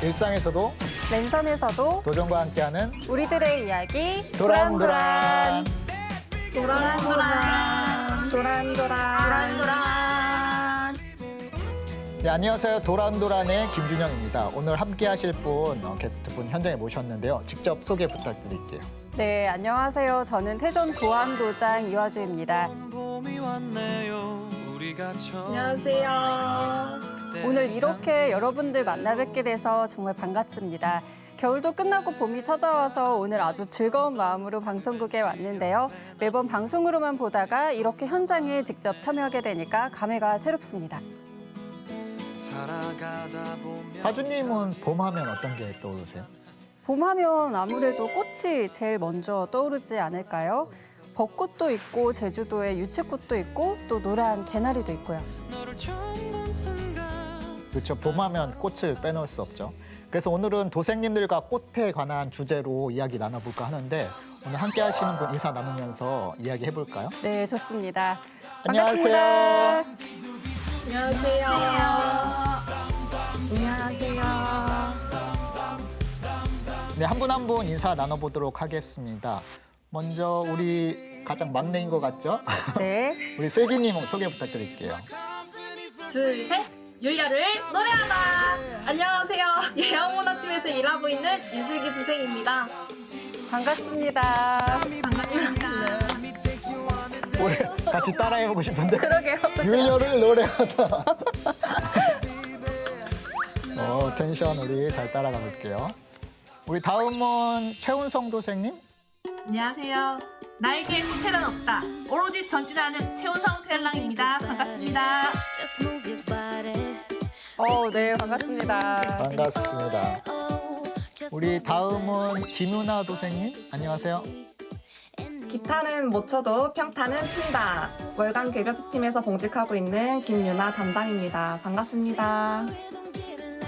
일상에서도 랜선에서도 도전과 함께하는 우리들의 이야기 도란도란. 도란도란. 네, 안녕하세요. 도란도란의 김준영입니다. 오늘 함께하실 분, 게스트분 현장에 모셨는데요. 직접 소개 부탁드릴게요. 네, 안녕하세요. 저는 태전 도안도장 이화주입니다. 안녕하세요. 오늘 이렇게 여러분들 만나 뵙게 돼서 정말 반갑습니다. 겨울도 끝나고 봄이 찾아와서 오늘 아주 즐거운 마음으로 방송국에 왔는데요. 매번 방송으로만 보다가 이렇게 현장에 직접 참여하게 되니까 감회가 새롭습니다. 화주님은 봄하면 어떤 게 떠오르세요? 봄하면 아무래도 꽃이 제일 먼저 떠오르지 않을까요? 벚꽃도 있고 제주도에 유채꽃도 있고 또 노란 개나리도 있고요. 그렇죠. 봄하면 꽃을 빼놓을 수 없죠. 그래서 오늘은 도생님들과 꽃에 관한 주제로 이야기 나눠볼까 하는데 오늘 함께 하시는 분 인사 나누면서 이야기 해볼까요? 네, 좋습니다. 안녕하세요. 반갑습니다. 안녕하세요. 네, 한 분 한 분 인사 나눠보도록 하겠습니다. 먼저 우리 가장 막내인 것 같죠? 네. 우리 슬기님 소개 부탁드릴게요. 둘, 셋. 율야를 노래하다. 안녕하세요. 예영문화팀에서 일하고 있는 이슬기 주생입니다. 반갑습니다. 우리 같이 따라해보고 싶은데 그러게요. 율려를 노래하다. 텐션 우리 잘 따라가 볼게요. 우리 다음은 최운성 도생님. 안녕하세요. 나에게 스펠은 없다. 오로지 전진하는 최운성 펠랑입니다. 반갑습니다. 네, 반갑습니다. 반갑습니다. 우리 다음은 김윤아 도생님. 안녕하세요. 기타는 못 쳐도 평타는 친다. 월간 개별팀에서 봉직하고 있는 김유나 담당입니다. 반갑습니다.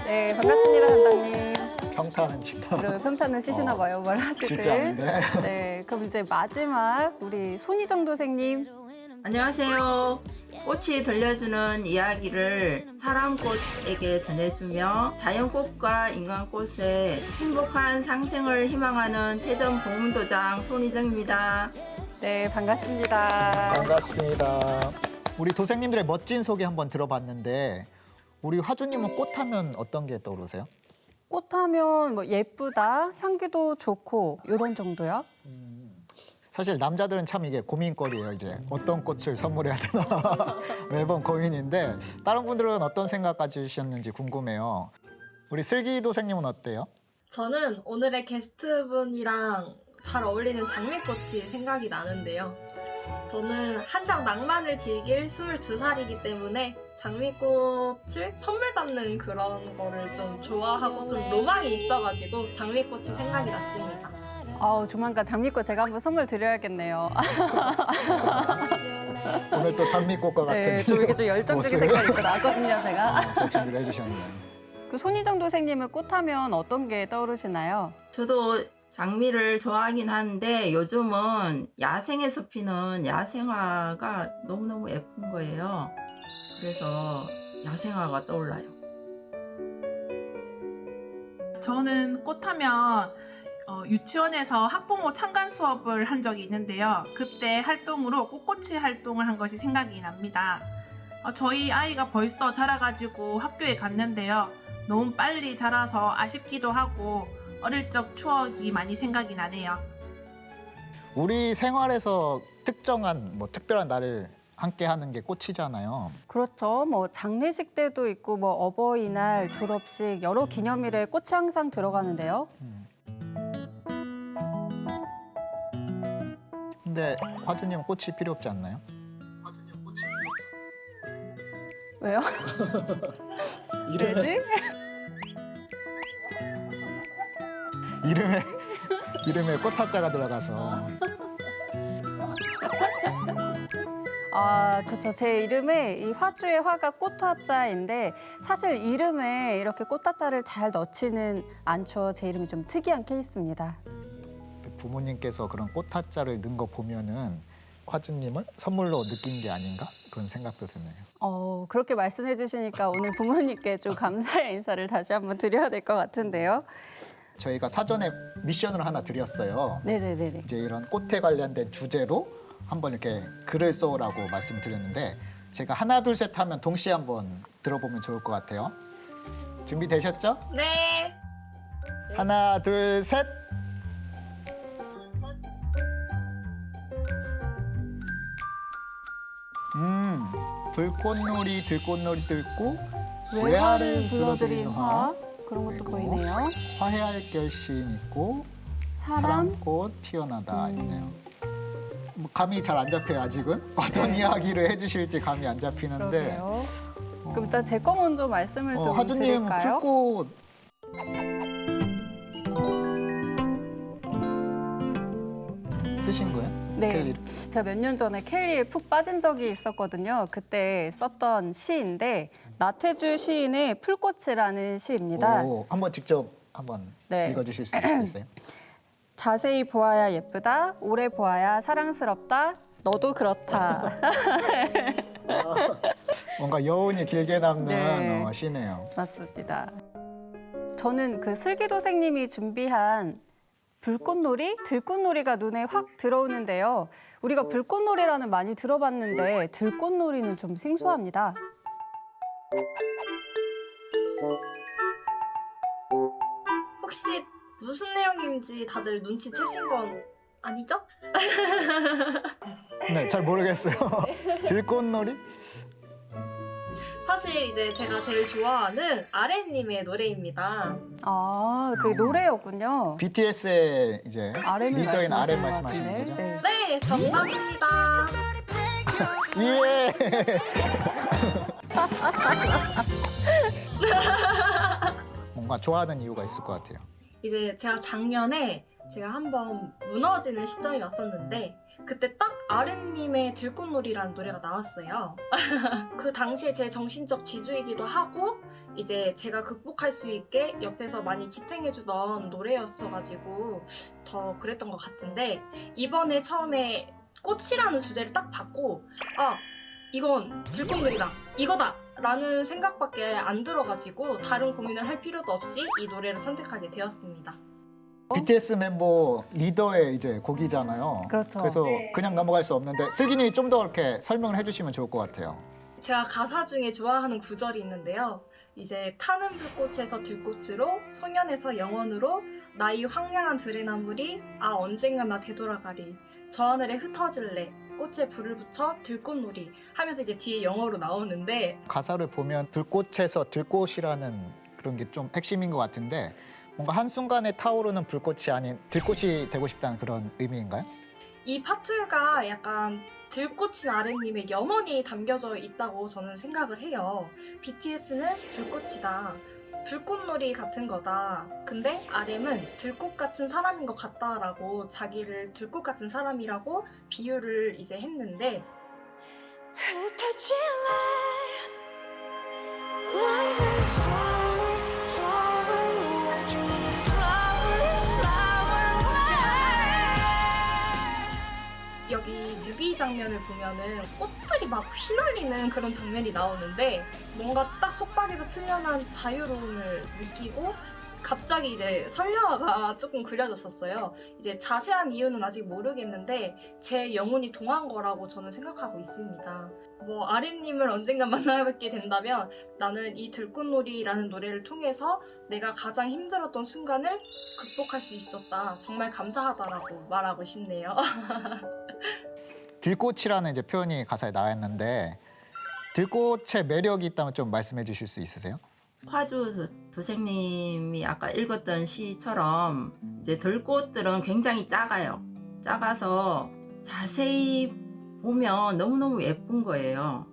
네, 반갑습니다, 담당님. 평타는 진짜 그리고 평타는 치시나 봐요, 뭘 하실 쉽지 때. 않은데. 네, 그럼 이제 마지막 우리 손희정 도생님. 안녕하세요. 꽃이 들려주는 이야기를 사람꽃에게 전해주며 자연꽃과 인간꽃의 행복한 상생을 희망하는 태전 보문도장 손희정입니다. 네, 반갑습니다. 반갑습니다. 우리 도생님들의 멋진 소개 한번 들어봤는데 우리 화주님은 꽃하면 어떤 게 떠오르세요? 꽃하면 뭐 예쁘다, 향기도 좋고 이런 정도요? 사실 남자들은 참 이게 고민거리예요. 이제 어떤 꽃을 선물해야 되나 매번 고민인데 다른 분들은 어떤 생각 가지셨는지 궁금해요. 우리 슬기 도생님은 어때요? 저는 오늘의 게스트분이랑 잘 어울리는 장미꽃이 생각이 나는데요. 저는 한창 낭만을 즐길 22살이기 때문에 장미꽃을 선물 받는 그런 거를 좀 좋아하고 좀 로망이 있어가지고 장미꽃이 생각이 났습니다. 조만간 장미꽃 제가 한번 선물 드려야겠네요. 오늘 또 장미꽃과 같은 네, 좀 이게 좀 열정적인 모습을 색깔이 있고 나거든요, 제가. 준비를 해주셨네요. 그 손희정 도생님은 꽃하면 어떤 게 떠오르시나요? 저도 장미를 좋아하긴 하는데 요즘은 야생에서 피는 야생화가 너무너무 예쁜 거예요. 그래서 야생화가 떠올라요. 저는 꽃하면 유치원에서 학부모 참관 수업을 한 적이 있는데요. 그때 활동으로 꽃꽂이 활동을 한 것이 생각이 납니다. 저희 아이가 벌써 자라가지고 학교에 갔는데요. 너무 빨리 자라서 아쉽기도 하고 어릴 적 추억이 많이 생각이 나네요. 우리 생활에서 특정한 특별한 날을 함께 하는 게 꽃이잖아요. 그렇죠. 뭐 장례식 때도 있고 뭐 어버이날, 졸업식 여러 기념일에 꽃이 항상 들어가는데요. 근데 화주님은 꽃이 필요 없지 않나요? 왜요? 왜지? 이름에 꽃화자가 들어가서 그렇죠. 제 이름에 이 화주의 화가 꽃화자인데 사실 이름에 이렇게 꽃화자를 잘 넣지는 않죠. 제 이름이 좀 특이한 케이스입니다. 부모님께서 그런 꽃화자를 넣은 거 보면은 화주님을 선물로 느낀 게 아닌가 그런 생각도 드네요. 그렇게 말씀해 주시니까 오늘 부모님께 좀 감사의 인사를 다시 한번 드려야 될 것 같은데요. 저희가 사전에 미션을 하나 드렸어요. 네네네네. 이제 이런 꽃에 관련된 주제로 한번 이렇게 글을 써오라고 말씀을 드렸는데 제가 하나 둘 셋 하면 동시에 한번 들어보면 좋을 것 같아요. 준비되셨죠? 네. 하나 둘 셋. 불꽃놀이 들꽃놀이 들고 외화를 불러들인 화 그런 것도 그리고 보이네요. 화해할 결심 있고 사랑꽃 피어나다 있네요. 뭐 감이 잘 안 잡혀요 아직은. 어떤 이야기를 해주실지 감이 안 잡히는데. 그러게요. 그럼 일단 제 거 먼저 말씀을 좀 하주님 드릴까요? 풀꽃 쓰신 거예요? 네. 켈리. 제가 몇 년 전에 켈리에 푹 빠진 적이 있었거든요. 그때 썼던 시인데 나태주 시인의 풀꽃이라는 시입니다. 오, 한번 직접 한번 네. 읽어주실 수 있으세요? 자세히 보아야 예쁘다, 오래 보아야 사랑스럽다, 너도 그렇다. 뭔가 여운이 길게 남는 네. 시네요. 맞습니다. 저는 그 슬기도생님이 준비한 불꽃놀이, 들꽃놀이가 눈에 확 들어오는데요. 우리가 불꽃놀이라는 많이 들어봤는데 들꽃놀이는 좀 생소합니다. 혹시 무슨 내용인지 다들 눈치채신 건 아니죠? 네, 잘 모르겠어요. 들꽃놀이? 사실 이제 제가 제일 좋아하는 아레님의 노래입니다. 아, 그 노래였군요. BTS의 이제 RM을 리더인 RM 말씀하시는 말씀하시는 것 거죠? 같은데. 네, 정답입니다. 예. 뭔가 좋아하는 이유가 있을 것 같아요. 이제 제가 작년에 제가 한번 무너지는 시점이 왔었는데 그때 딱 아름님의 들꽃놀이라는 노래가 나왔어요. 그 당시에 제 정신적 지주이기도 하고 이제 제가 극복할 수 있게 옆에서 많이 지탱해주던 노래였어가지고 더 그랬던 것 같은데 이번에 처음에 꽃이라는 주제를 딱 받고 아 이건 들꽃놀이다 이거다 라는 생각밖에 안 들어가지고 다른 고민을 할 필요도 없이 이 노래를 선택하게 되었습니다. BTS 멤버 리더의 이제 곡이잖아요. 그렇죠. 그래서 그냥 넘어갈 수 없는데 슬기님이 좀 더 이렇게 설명을 해주시면 좋을 것 같아요. 제가 가사 중에 좋아하는 구절이 있는데요. 이제 타는 불꽃에서 들꽃으로 소년에서 영원으로 나의 황량한 들의 나물이 언젠가 나 되돌아가리 저 하늘에 흩어질래 꽃에 불을 붙여 들꽃놀이 하면서 이제 뒤에 영어로 나오는데 가사를 보면 불꽃에서 들꽃이라는 그런 게 좀 핵심인 것 같은데 뭔가 한순간에 타오르는 불꽃이 아닌 들꽃이 되고 싶다는 그런 의미인가요? 이 파트가 약간 들꽃인 아랫님의 염원이 담겨져 있다고 저는 생각을 해요. BTS는 불꽃이다. 불꽃놀이 같은 거다. 근데 RM은 들꽃 같은 사람인 것 같다라고 자기를 들꽃 같은 사람이라고 비유를 이제 했는데 여기 뮤비 장면을 보면은 꽃들이 막 휘날리는 그런 장면이 나오는데 뭔가 딱 속박에서 풀려난 자유로움을 느끼고 갑자기 이제 설령화가 조금 그려졌었어요. 이제 자세한 이유는 아직 모르겠는데 제 영혼이 동한 거라고 저는 생각하고 있습니다. 뭐 아림님을 언젠가 만나뵙게 된다면 나는 이 들꽃놀이라는 노래를 통해서 내가 가장 힘들었던 순간을 극복할 수 있었다. 정말 감사하다라고 말하고 싶네요. 들꽃이라는 이제 표현이 가사에 나와 있는데 들꽃의 매력이 있다면 좀 말씀해 주실 수 있으세요? 화주 도생님이 아까 읽었던 시처럼 이제 들꽃들은 굉장히 작아요. 작아서 자세히 보면 너무너무 예쁜 거예요.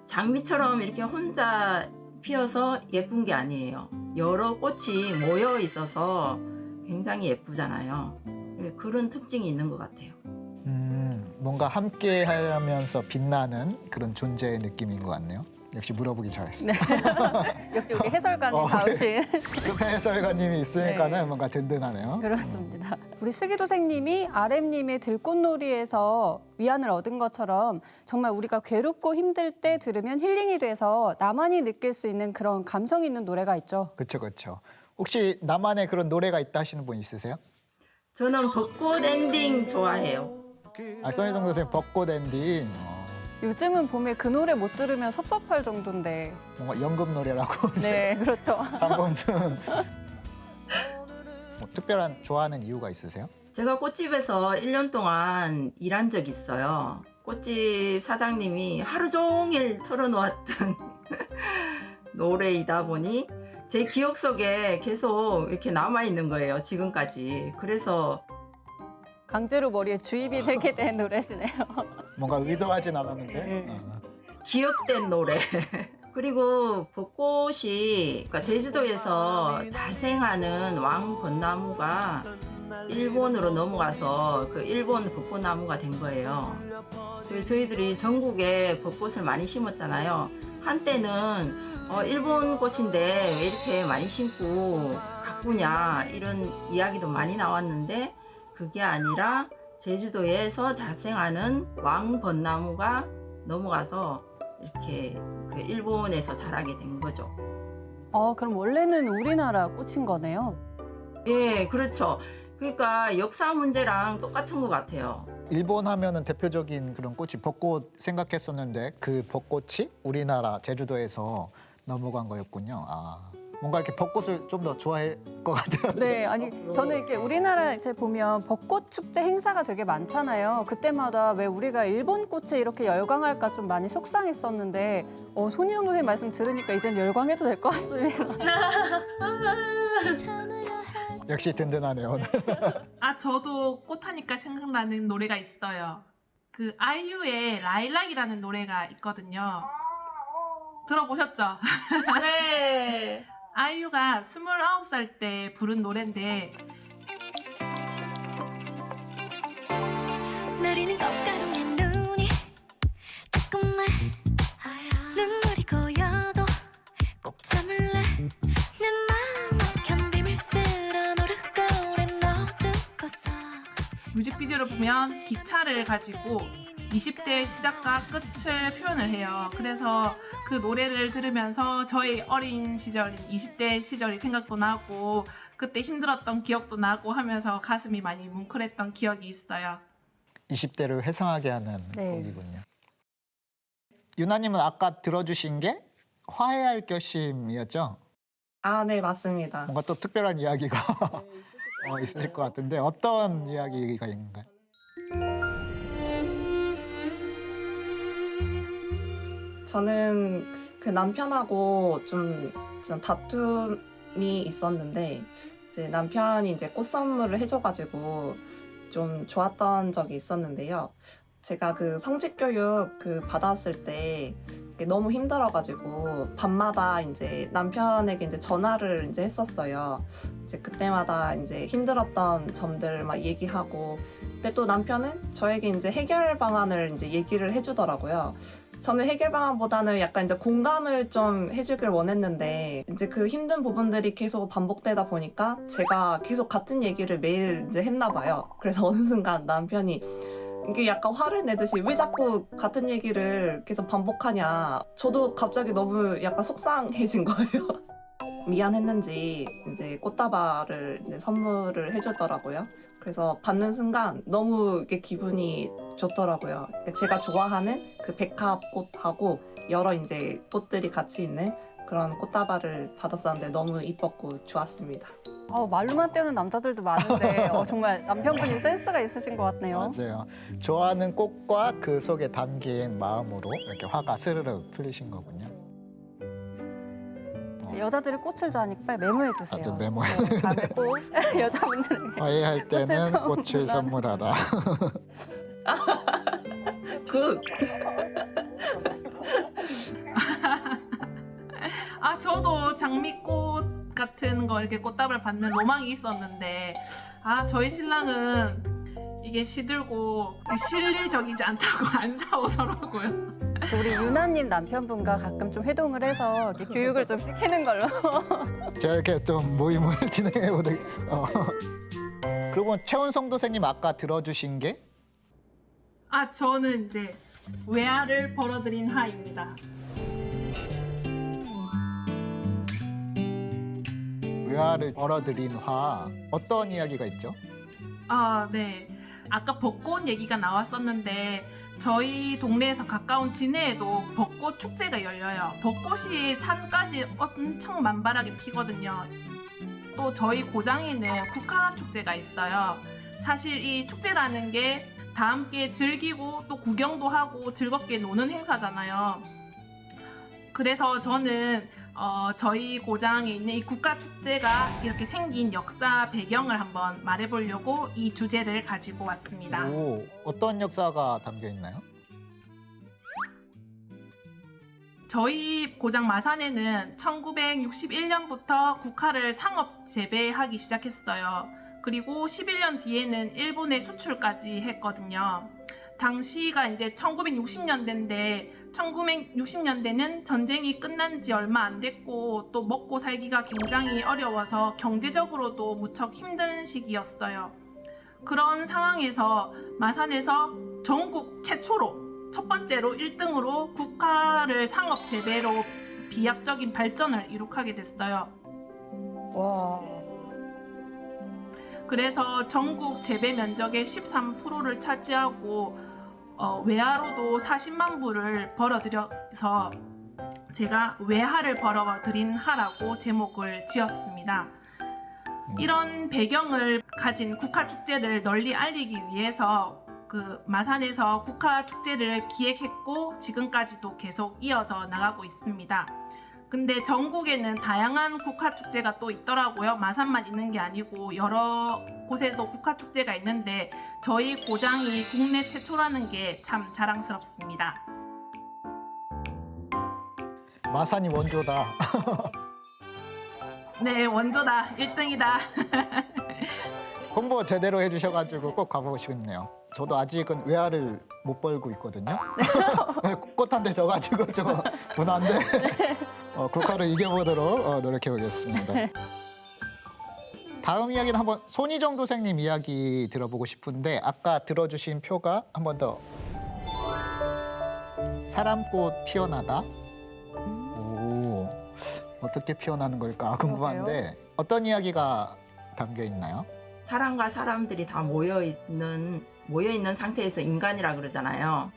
장미처럼 이렇게 혼자 피어서 예쁜 게 아니에요. 여러 꽃이 모여 있어서 굉장히 예쁘잖아요. 그런 특징이 있는 것 같아요. 뭔가 함께 하면서 빛나는 그런 존재의 느낌인 것 같네요. 역시 물어보기 잘했어요. 네. 역시 우리 해설가님 어, 나오신. 수배 해설가님이 있으니까는 네. 뭔가 든든하네요. 그렇습니다. 우리 슬기도생님이 RM님의 들꽃놀이에서 위안을 얻은 것처럼 정말 우리가 괴롭고 힘들 때 들으면 힐링이 돼서 나만이 느낄 수 있는 그런 감성 있는 노래가 있죠. 그렇죠, 그렇죠. 혹시 나만의 그런 노래가 있다 하시는 분 있으세요? 저는 벚꽃 엔딩 좋아해요. 손희동 선생님 벚꽃 엔딩. 요즘은 봄에 그 노래 못 들으면 섭섭할 정도인데. 뭔가 연금 노래라고. 네, 그렇죠. 장범준. 뭐 특별한 좋아하는 이유가 있으세요? 제가 꽃집에서 1년 동안 일한 적 있어요. 꽃집 사장님이 하루 종일 틀어놓았던 노래이다 보니 제 기억 속에 계속 이렇게 남아있는 거예요, 지금까지. 그래서 강제로 머리에 주입이 되게 된 노래시네요. 뭔가 의도하진 않았는데. 네. 기억된 노래. 그리고 벚꽃이 그러니까 제주도에서 자생하는 왕벚나무가 일본으로 넘어가서 그 일본 벚꽃나무가 된 거예요. 저희들이 전국에 벚꽃을 많이 심었잖아요. 한때는 일본 꽃인데 왜 이렇게 많이 심고 가꾸냐 이런 이야기도 많이 나왔는데 그게 아니라 제주도에서 자생하는 왕벚나무가 넘어가서 이렇게 그 일본에서 자라게 된 거죠. 그럼 원래는 우리나라 꽃인 거네요. 예, 그렇죠. 그러니까 역사 문제랑 똑같은 것 같아요. 일본 하면은 대표적인 그런 꽃이 벚꽃 생각했었는데 그 벚꽃이 우리나라 제주도에서 넘어간 거였군요. 뭔가 이렇게 벚꽃을 좀 더 좋아할 것 같아요. 네, 아니 저는 이렇게 우리나라 이제 보면 벚꽃 축제 행사가 되게 많잖아요. 그때마다 왜 우리가 일본 꽃에 이렇게 열광할까 좀 많이 속상했었는데 손희동 선생님 말씀 들으니까 이젠 열광해도 될 것 같습니다. 역시 든든하네요, 오늘. 저도 꽃하니까 생각나는 노래가 있어요. 그 아이유의 라일락이라는 노래가 있거든요. 들어보셨죠? 네. 아이유가 29살 때 부른 노래인데 내리는 꽃가루에 눈이 따끔해 눈물이 고여도 꼭 참을래 내 맘 막힌 비밀 쓸어 노릇거울에 넣어두고서 뮤직비디오를 보면 기차를 가지고 20대 시작과 끝을 표현을 해요. 그래서 그 노래를 들으면서 저의 어린 시절인 20대 시절이 생각도 나고 그때 힘들었던 기억도 나고 하면서 가슴이 많이 뭉클했던 기억이 있어요. 20대를 회상하게 하는 네. 곡이군요. 유나님은 아까 들어주신 게 화해할 결심이었죠? 네, 맞습니다. 뭔가 또 특별한 이야기가 있으실 것 같은데 어떤 이야기가 있는가요? 저는 그 남편하고 좀 다툼이 있었는데 이제 남편이 이제 꽃 선물을 해줘가지고 좀 좋았던 적이 있었는데요. 제가 그 성직 교육 받았을 때 너무 힘들어가지고 밤마다 이제 남편에게 이제 전화를 이제 했었어요. 이제 그때마다 이제 힘들었던 점들 막 얘기하고, 근데 또 남편은 저에게 이제 해결 방안을 이제 얘기를 해주더라고요. 저는 해결 방안보다는 약간 이제 공감을 좀 해주길 원했는데 이제 그 힘든 부분들이 계속 반복되다 보니까 제가 계속 같은 얘기를 매일 이제 했나 봐요. 그래서 어느 순간 남편이 이게 약간 화를 내듯이 왜 자꾸 같은 얘기를 계속 반복하냐. 저도 갑자기 너무 약간 속상해진 거예요. 미안했는지 이제 꽃다발을 이제 선물을 해주더라고요. 그래서 받는 순간 너무 이렇게 기분이 좋더라고요. 제가 좋아하는 그 백합꽃하고 여러 이제 꽃들이 같이 있는 그런 꽃다발을 받았었는데 너무 이뻤고 좋았습니다. 말로만 때우는 남자들도 많은데 정말 남편분이 센스가 있으신 것 같네요. 맞아요. 좋아하는 꽃과 그 속에 담긴 마음으로 이렇게 화가 스르륵 풀리신 거군요. 여자들이 꽃을 좋아하니까 빨리 메모해 주세요. 좀 메모해. 네, 다음에 꼭 여자분들에게. 화해할 때는 꽃을 선물하라. 굿! 저도 장미꽃 같은 거 이렇게 꽃다발 받는 로망이 있었는데 저희 신랑은 이게 시들고 실리적이지 않다고 안 사오더라고요. 우리 유나님 남편분과 가끔 좀 회동을 해서 이렇게 교육을 좀 시키는 걸로. 제가 이렇게 좀 모임을 진행해 보는. 그리고 최원성 도생님 아까 들어주신 게 저는 이제 외아를 벌어들인 하입니다. 외화를 벌어들인 화 어떤 이야기가 있죠? 네. 아까 벚꽃 얘기가 나왔었는데 저희 동네에서 가까운 진해에도 벚꽃 축제가 열려요. 벚꽃이 산까지 엄청 만발하게 피거든요. 또 저희 고장에는 국화 축제가 있어요. 사실 이 축제라는 게 다 함께 즐기고 또 구경도 하고 즐겁게 노는 행사잖아요. 그래서 저는 저희 고장에 있는 이 국가축제가 이렇게 생긴 역사 배경을 한번 말해보려고 이 주제를 가지고 왔습니다. 오, 어떤 역사가 담겨 있나요? 저희 고장 마산에는 1961년부터 국화를 상업 재배하기 시작했어요. 그리고 11년 뒤에는 일본에 수출까지 했거든요. 당시가 이제 1960년대인데 1960년대는 전쟁이 끝난 지 얼마 안 됐고 또 먹고 살기가 굉장히 어려워서 경제적으로도 무척 힘든 시기였어요. 그런 상황에서 마산에서 전국 최초로 첫 번째로 1등으로 국화를 상업 재배로 비약적인 발전을 이룩하게 됐어요. 와. 그래서 전국 재배 면적의 13%를 차지하고 외화로도 40만 부를 벌어들여서 제가 외화를 벌어들인 하라고 제목을 지었습니다. 이런 배경을 가진 국화축제를 널리 알리기 위해서 그 마산에서 국화축제를 기획했고 지금까지도 계속 이어져 나가고 있습니다. 근데 전국에는 다양한 국화축제가 또 있더라고요. 마산만 있는 게 아니고 여러 곳에도 국화축제가 있는데 저희 고장이 국내 최초라는 게 참 자랑스럽습니다. 마산이 원조다. 네, 원조다. 1등이다. 홍보 제대로 해주셔가지고 꼭 가보고 싶네요. 저도 아직은 외화를 못 벌고 있거든요. 꽃 한 대 져가지고 좀 분한데 국화를 이겨보도록 노력해보겠습니다. 다음 이야기는 한번 손희정 도생님 이야기 들어보고 싶은데 아까 들어주신 표가 한 번 더 사람꽃 피어나다. 오, 어떻게 피어나는 걸까 궁금한데 어떤 이야기가 담겨 있나요? 사람과 사람들이 다 모여 있는 상태에서 인간이라 그러잖아요.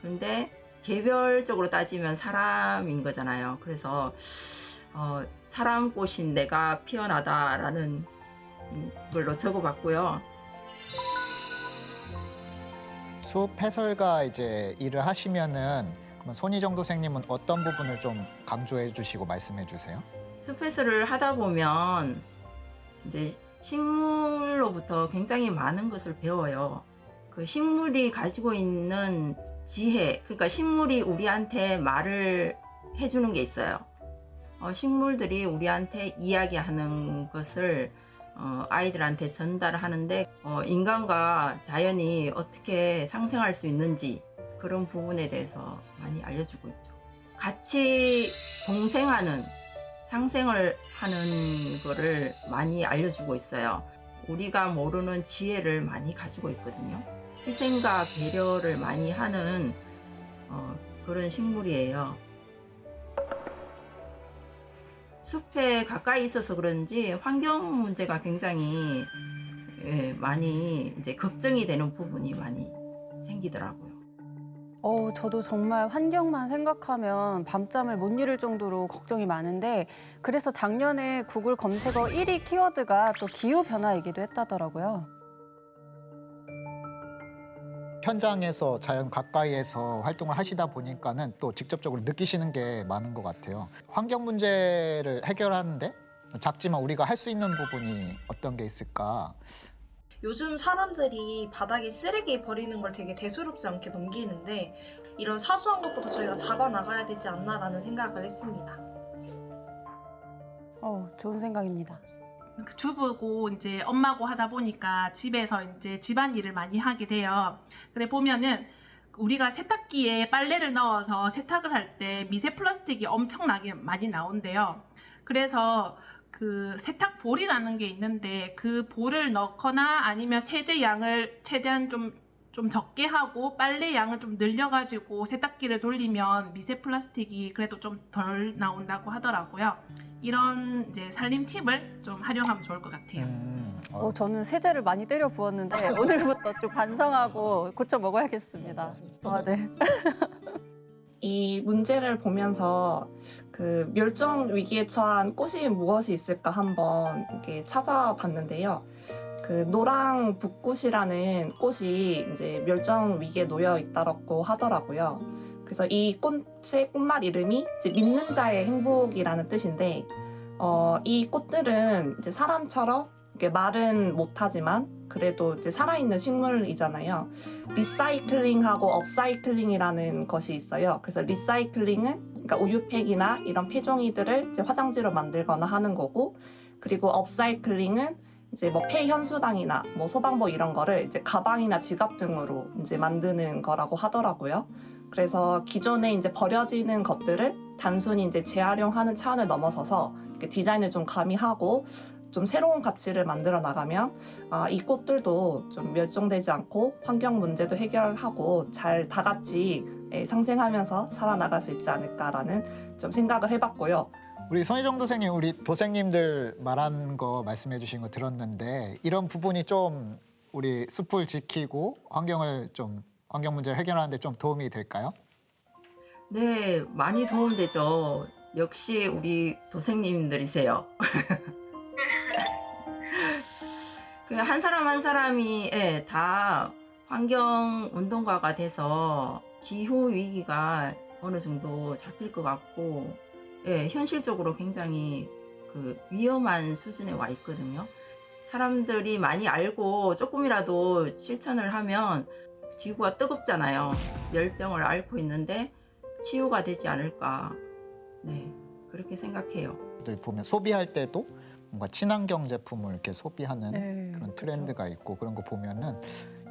그런데 개별적으로 따지면 사람인 거잖아요. 그래서 사람꽃인 내가 피어나다라는 걸로 적어봤고요. 숲 해설가 이제 일을 하시면은 그러면 손희정 도생님은 어떤 부분을 좀 강조해 주시고 말씀해 주세요? 숲 해설을 하다 보면 이제 식물로부터 굉장히 많은 것을 배워요. 그 식물이 가지고 있는 지혜, 그러니까 식물이 우리한테 말을 해주는 게 있어요. 식물들이 우리한테 이야기하는 것을 아이들한테 전달하는데 인간과 자연이 어떻게 상생할 수 있는지 그런 부분에 대해서 많이 알려주고 있죠. 같이 공생하는, 상생을 하는 거를 많이 알려주고 있어요. 우리가 모르는 지혜를 많이 가지고 있거든요. 희생과 배려를 많이 하는 그런 식물이에요. 숲에 가까이 있어서 그런지 환경 문제가 굉장히 많이 이제 걱정이 되는 부분이 많이 생기더라고요. 저도 정말 환경만 생각하면 밤잠을 못 이룰 정도로 걱정이 많은데 그래서 작년에 구글 검색어 1위 키워드가 또 기후변화이기도 했다더라고요. 현장에서 자연 가까이에서 활동을 하시다 보니까는 또 직접적으로 느끼시는 게 많은 것 같아요. 환경 문제를 해결하는데 작지만 우리가 할 수 있는 부분이 어떤 게 있을까? 요즘 사람들이 바닥에 쓰레기 버리는 걸 되게 대수롭지 않게 넘기는데 이런 사소한 것부터 저희가 잡아나가야 되지 않나라는 생각을 했습니다. 좋은 생각입니다. 주부고 이제 엄마고 하다 보니까 집에서 이제 집안일을 많이 하게 돼요. 그래 보면은 우리가 세탁기에 빨래를 넣어서 세탁을 할 때 미세 플라스틱이 엄청나게 많이 나온대요. 그래서 그 세탁 볼이라는 게 있는데 그 볼을 넣거나 아니면 세제 양을 최대한 좀 적게 하고 빨래 양을 좀 늘려가지고 세탁기를 돌리면 미세 플라스틱이 그래도 좀 덜 나온다고 하더라고요. 이런 이제 살림 팁을 좀 활용하면 좋을 것 같아요. 저는 세제를 많이 때려 부었는데 오늘부터 좀 반성하고 고쳐 먹어야겠습니다. 아, 네. 이 문제를 보면서 그 멸종 위기에 처한 꽃이 무엇이 있을까 한번 이렇게 찾아봤는데요. 그 노랑 붓꽃이라는 꽃이 이제 멸종 위기에 놓여 있다고 하더라고요. 그래서 이 꽃의 꽃말 이름이 이제 믿는 자의 행복이라는 뜻인데, 이 꽃들은 이제 사람처럼 이렇게 말은 못하지만 그래도 이제 살아있는 식물이잖아요. 리사이클링하고 업사이클링이라는 것이 있어요. 그래서 리사이클링은 그러니까 우유팩이나 이런 폐종이들을 이제 화장지로 만들거나 하는 거고, 그리고 업사이클링은 이제 뭐 폐현수방이나 뭐 소방법 이런 거를 이제 가방이나 지갑 등으로 이제 만드는 거라고 하더라고요. 그래서 기존에 이제 버려지는 것들을 단순히 이제 재활용하는 차원을 넘어서서 이렇게 디자인을 좀 가미하고 좀 새로운 가치를 만들어 나가면 이 꽃들도 좀 멸종되지 않고 환경 문제도 해결하고 잘 다 같이 상생하면서 살아나갈 수 있지 않을까라는 좀 생각을 해봤고요. 우리 손희정 도생님, 우리 도생님들 말한 거 말씀해 주신 거 들었는데 이런 부분이 좀 우리 숲을 지키고 환경 문제를 해결하는 데 좀 도움이 될까요? 네, 많이 도움되죠. 역시 우리 도생님들이세요. 한 사람 한 사람이 다 환경 운동가가 돼서 기후 위기가 어느 정도 잡힐 것 같고, 현실적으로 굉장히 그 위험한 수준에 와 있거든요. 사람들이 많이 알고 조금이라도 실천을 하면 지구가 뜨겁잖아요. 열병을 앓고 있는데 치유가 되지 않을까. 네, 그렇게 생각해요. 보면 소비할 때도 뭔가 친환경 제품을 이렇게 소비하는 네, 그런 그렇죠. 트렌드가 있고 그런 거 보면은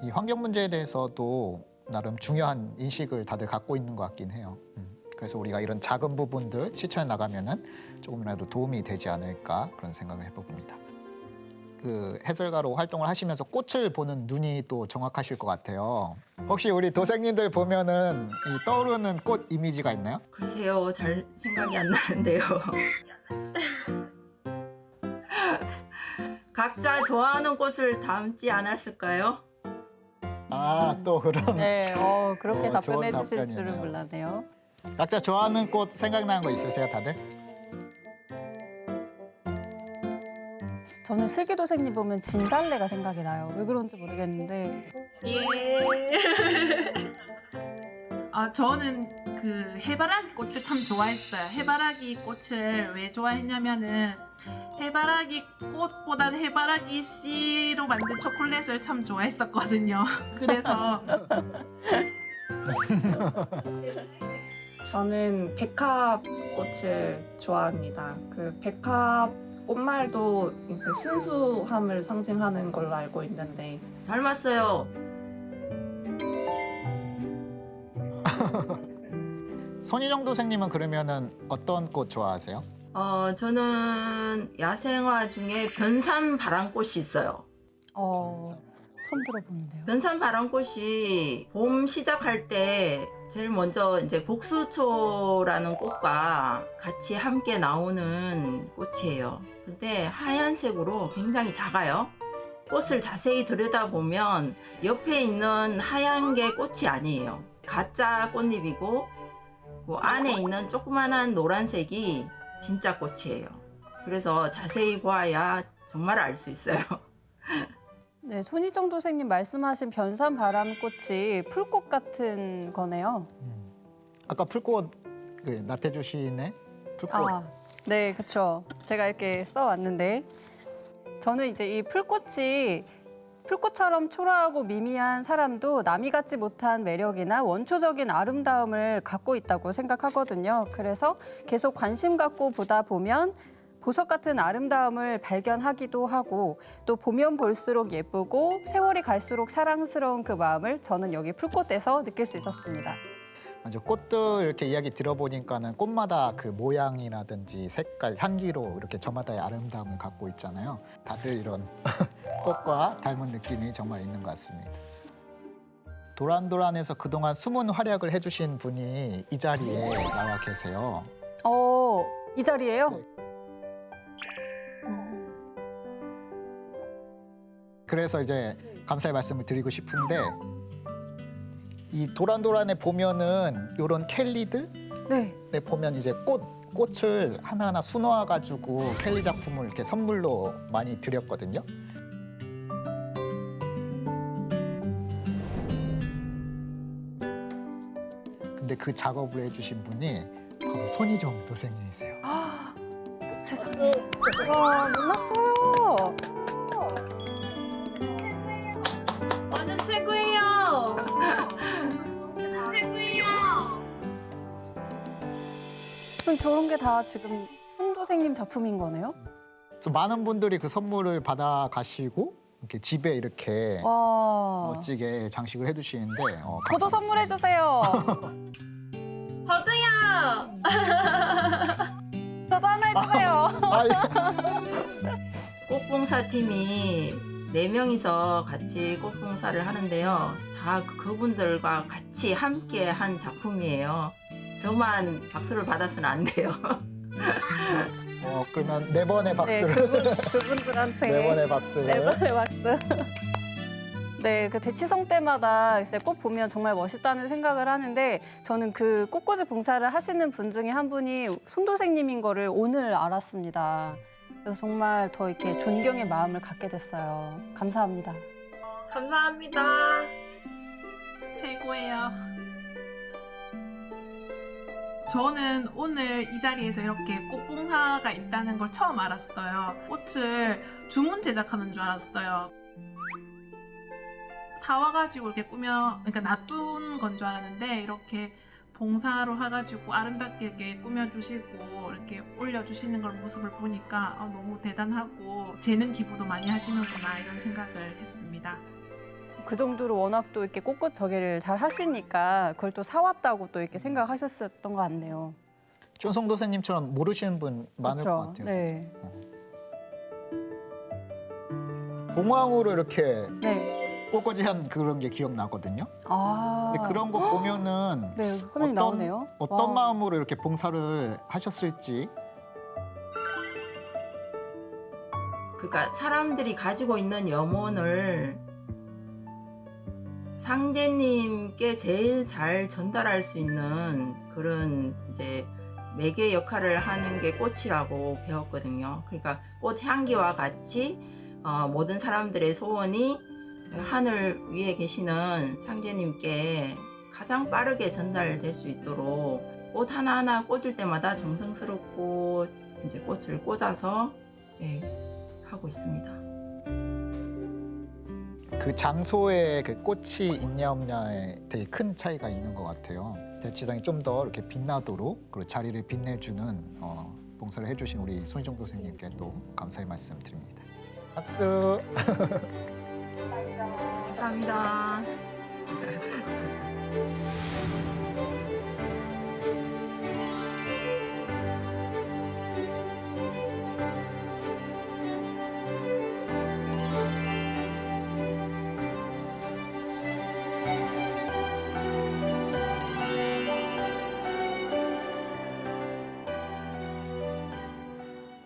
이 환경 문제에 대해서도 나름 중요한 인식을 다들 갖고 있는 것 같긴 해요. 그래서 우리가 이런 작은 부분들 실천해 나가면은 조금이라도 도움이 되지 않을까 그런 생각을 해봅니다. 그 해설가로 활동을 하시면서 꽃을 보는 눈이 또 정확하실 것 같아요. 혹시 우리 도생님들 보면은 이 떠오르는 꽃 이미지가 있나요? 글쎄요, 잘 생각이 안 나는데요. 각자 좋아하는 꽃을 담지 않았을까요? 또 그런 네, 그렇게 좋은 답변해 주실 답변이네요. 줄은 몰랐네요. 각자 좋아하는 꽃 생각나는 거 있으세요, 다들? 저는 슬기도생님 보면 진달래가 생각이 나요. 왜 그런지 모르겠는데. 예. 저는 그 해바라기 꽃을 참 좋아했어요. 해바라기 꽃을 왜 좋아했냐면은 해바라기 꽃보다는 해바라기 씨로 만든 초콜릿을 참 좋아했었거든요. 그래서 저는 백합꽃을 좋아합니다. 그 백합 꽃말도 순수함을 상징하는 걸로 알고 있는데 닮았어요. 손희정 도생님은 그러면은 어떤 꽃 좋아하세요? 저는 야생화 중에 변산 바람꽃이 있어요. 처음 들어보는데요. 변산 바람꽃이 봄 시작할 때 제일 먼저 이제 복수초라는 꽃과 같이 함께 나오는 꽃이에요. 근데 하얀색으로 굉장히 작아요. 꽃을 자세히 들여다보면 옆에 있는 하얀 게 꽃이 아니에요. 가짜 꽃잎이고 그 안에 있는 조그만한 노란색이 진짜 꽃이에요. 그래서 자세히 보아야 정말 알 수 있어요. 네, 손희정 도생님 말씀하신 변산 바람꽃이 풀꽃 같은 거네요. 아까 풀꽃 그 나태주 시인의 풀꽃. 네, 그렇죠. 제가 이렇게 써왔는데 저는 이제 이 풀꽃처럼 초라하고 미미한 사람도 남이 갖지 못한 매력이나 원초적인 아름다움을 갖고 있다고 생각하거든요. 그래서 계속 관심 갖고 보다 보면 보석 같은 아름다움을 발견하기도 하고 또 보면 볼수록 예쁘고 세월이 갈수록 사랑스러운 그 마음을 저는 여기 풀꽃에서 느낄 수 있었습니다. 맞아, 꽃들 이렇게 이야기 들어보니까는 꽃마다 그 모양이라든지 색깔, 향기로 이렇게 저마다의 아름다움을 갖고 있잖아요. 다들 이런 꽃과 닮은 느낌이 정말 있는 것 같습니다. 도란도란에서 그동안 숨은 활약을 해주신 분이 이 자리에 나와 계세요. 이 자리예요? 그래서 이제 감사의 말씀을 드리고 싶은데 이 도란도란에 보면은 이런 켈리들 네. 보면 이제 꽃을 하나하나 수놓아 가지고 켈리 작품을 이렇게 선물로 많이 드렸거든요. 근데 그 작업을 해주신 분이 바로 손희정 도생님이세요. 세상에. 와, 몰랐어요. 완전 최고예요. 최고예요. 그럼 저런 게 다 지금 손도생님 작품인 거네요? 그래서 많은 분들이 그 선물을 받아 가시고 이렇게 집에 이렇게 와. 멋지게 장식을 해두시는데 저도 감사합니다. 선물해 주세요. 저도요. 저도 하나 해주세요. 아, 예. 꽃봉사 팀이 4명이서 같이 꽃봉사를 하는데요. 다 그분들과 같이 함께 한 작품이에요. 저만 박수를 받아서는 안 돼요. 그러면 4번의 네, 박수를 그분들한테 4번의 박수를 네 번의 박수. 네, 그 대치성 때마다 이제 꽃 보면 정말 멋있다는 생각을 하는데 저는 그 꽃꽂이 봉사를 하시는 분 중에 한 분이 손도생님인 거를 오늘 알았습니다. 그래서 정말 더 이렇게 존경의 마음을 갖게 됐어요. 감사합니다. 감사합니다. 최고예요. 저는 오늘 이 자리에서 이렇게 꽃봉사가 있다는 걸 처음 알았어요. 꽃을 주문 제작하는 줄 알았어요. 사와가지고 이렇게 그러니까 놔둔 건 줄 알았는데 이렇게 봉사로 해가지고 아름답게 이렇게 꾸며주시고 이렇게 올려주시는 걸 모습을 보니까 너무 대단하고 재능 기부도 많이 하시는구나 이런 생각을 했습니다. 그 정도로 워낙 또 이렇게 꽃꽃 저기를 잘 하시니까 그걸 또 사왔다고 또 이렇게 생각하셨었던 것 같네요. 쫀송 도생님처럼 모르시는 분 많을 것 그렇죠? 같아요. 네. 봉황으로 이렇게 네. 꽃꽂이한 그런 게 기억나거든요. 아. 근데 그런 거 보면은 네, 화면이 나오네요. 어떤 와. 마음으로 이렇게 봉사를 하셨을지. 그러니까 사람들이 가지고 있는 염원을 상제님께 제일 잘 전달할 수 있는 그런 이제 매개 역할을 하는 게 꽃이라고 배웠거든요. 그러니까 꽃 향기와 같이 모든 사람들의 소원이 하늘 위에 계시는 상제님께 가장 빠르게 전달될 수 있도록 꽃 하나하나 꽂을 때마다 정성스럽고 이제 꽃을 꽂아서 하고 있습니다. 그 장소에 그 꽃이 있냐 없냐에 되게 큰 차이가 있는 것 같아요. 대치상이 좀 더 이렇게 빛나도록 그 자리를 빛내주는 봉사를 해주신 우리 손희정 교수님께 또 감사의 말씀 드립니다. 박수. 감사합니다.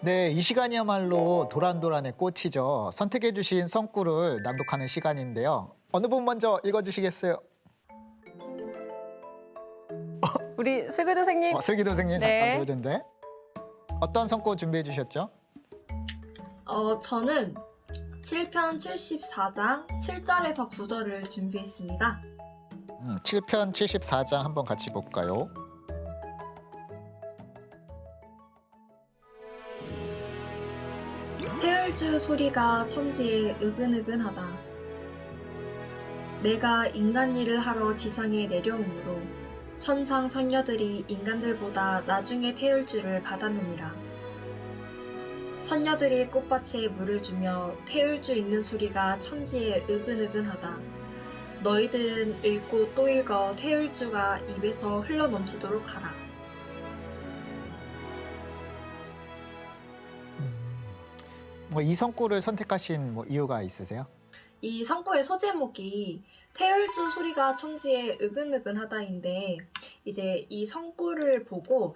네, 이 시간이야말로 도란도란의 꽃이죠. 선택해주신 성구를 낭독하는 시간인데요. 어느 분 먼저 읽어주시겠어요? 우리 슬기 선생님. 슬기 선생님 네. 잠깐 보여준데. 어떤 성구 준비해 주셨죠? 저는 7편 74장 7절에서 9절을 준비했습니다. 7편 74장 한번 같이 볼까요? 태열주 소리가 천지에 으근으근하다. 내가 인간 일을 하러 지상에 내려오므로 천상 선녀들이 인간들보다 나중에 태열주를 받았느니라. 선녀들이 꽃밭에 물을 주며 태울주 있는 소리가 천지에 으근으근하다. 너희들은 읽고 또 읽어 태울주가 입에서 흘러넘치도록 하라. 뭐 이 성구를 선택하신 뭐 이유가 있으세요? 이 성구의 소제목이 태울주 소리가 천지에 으근으근하다인데 이제 이 성구를 보고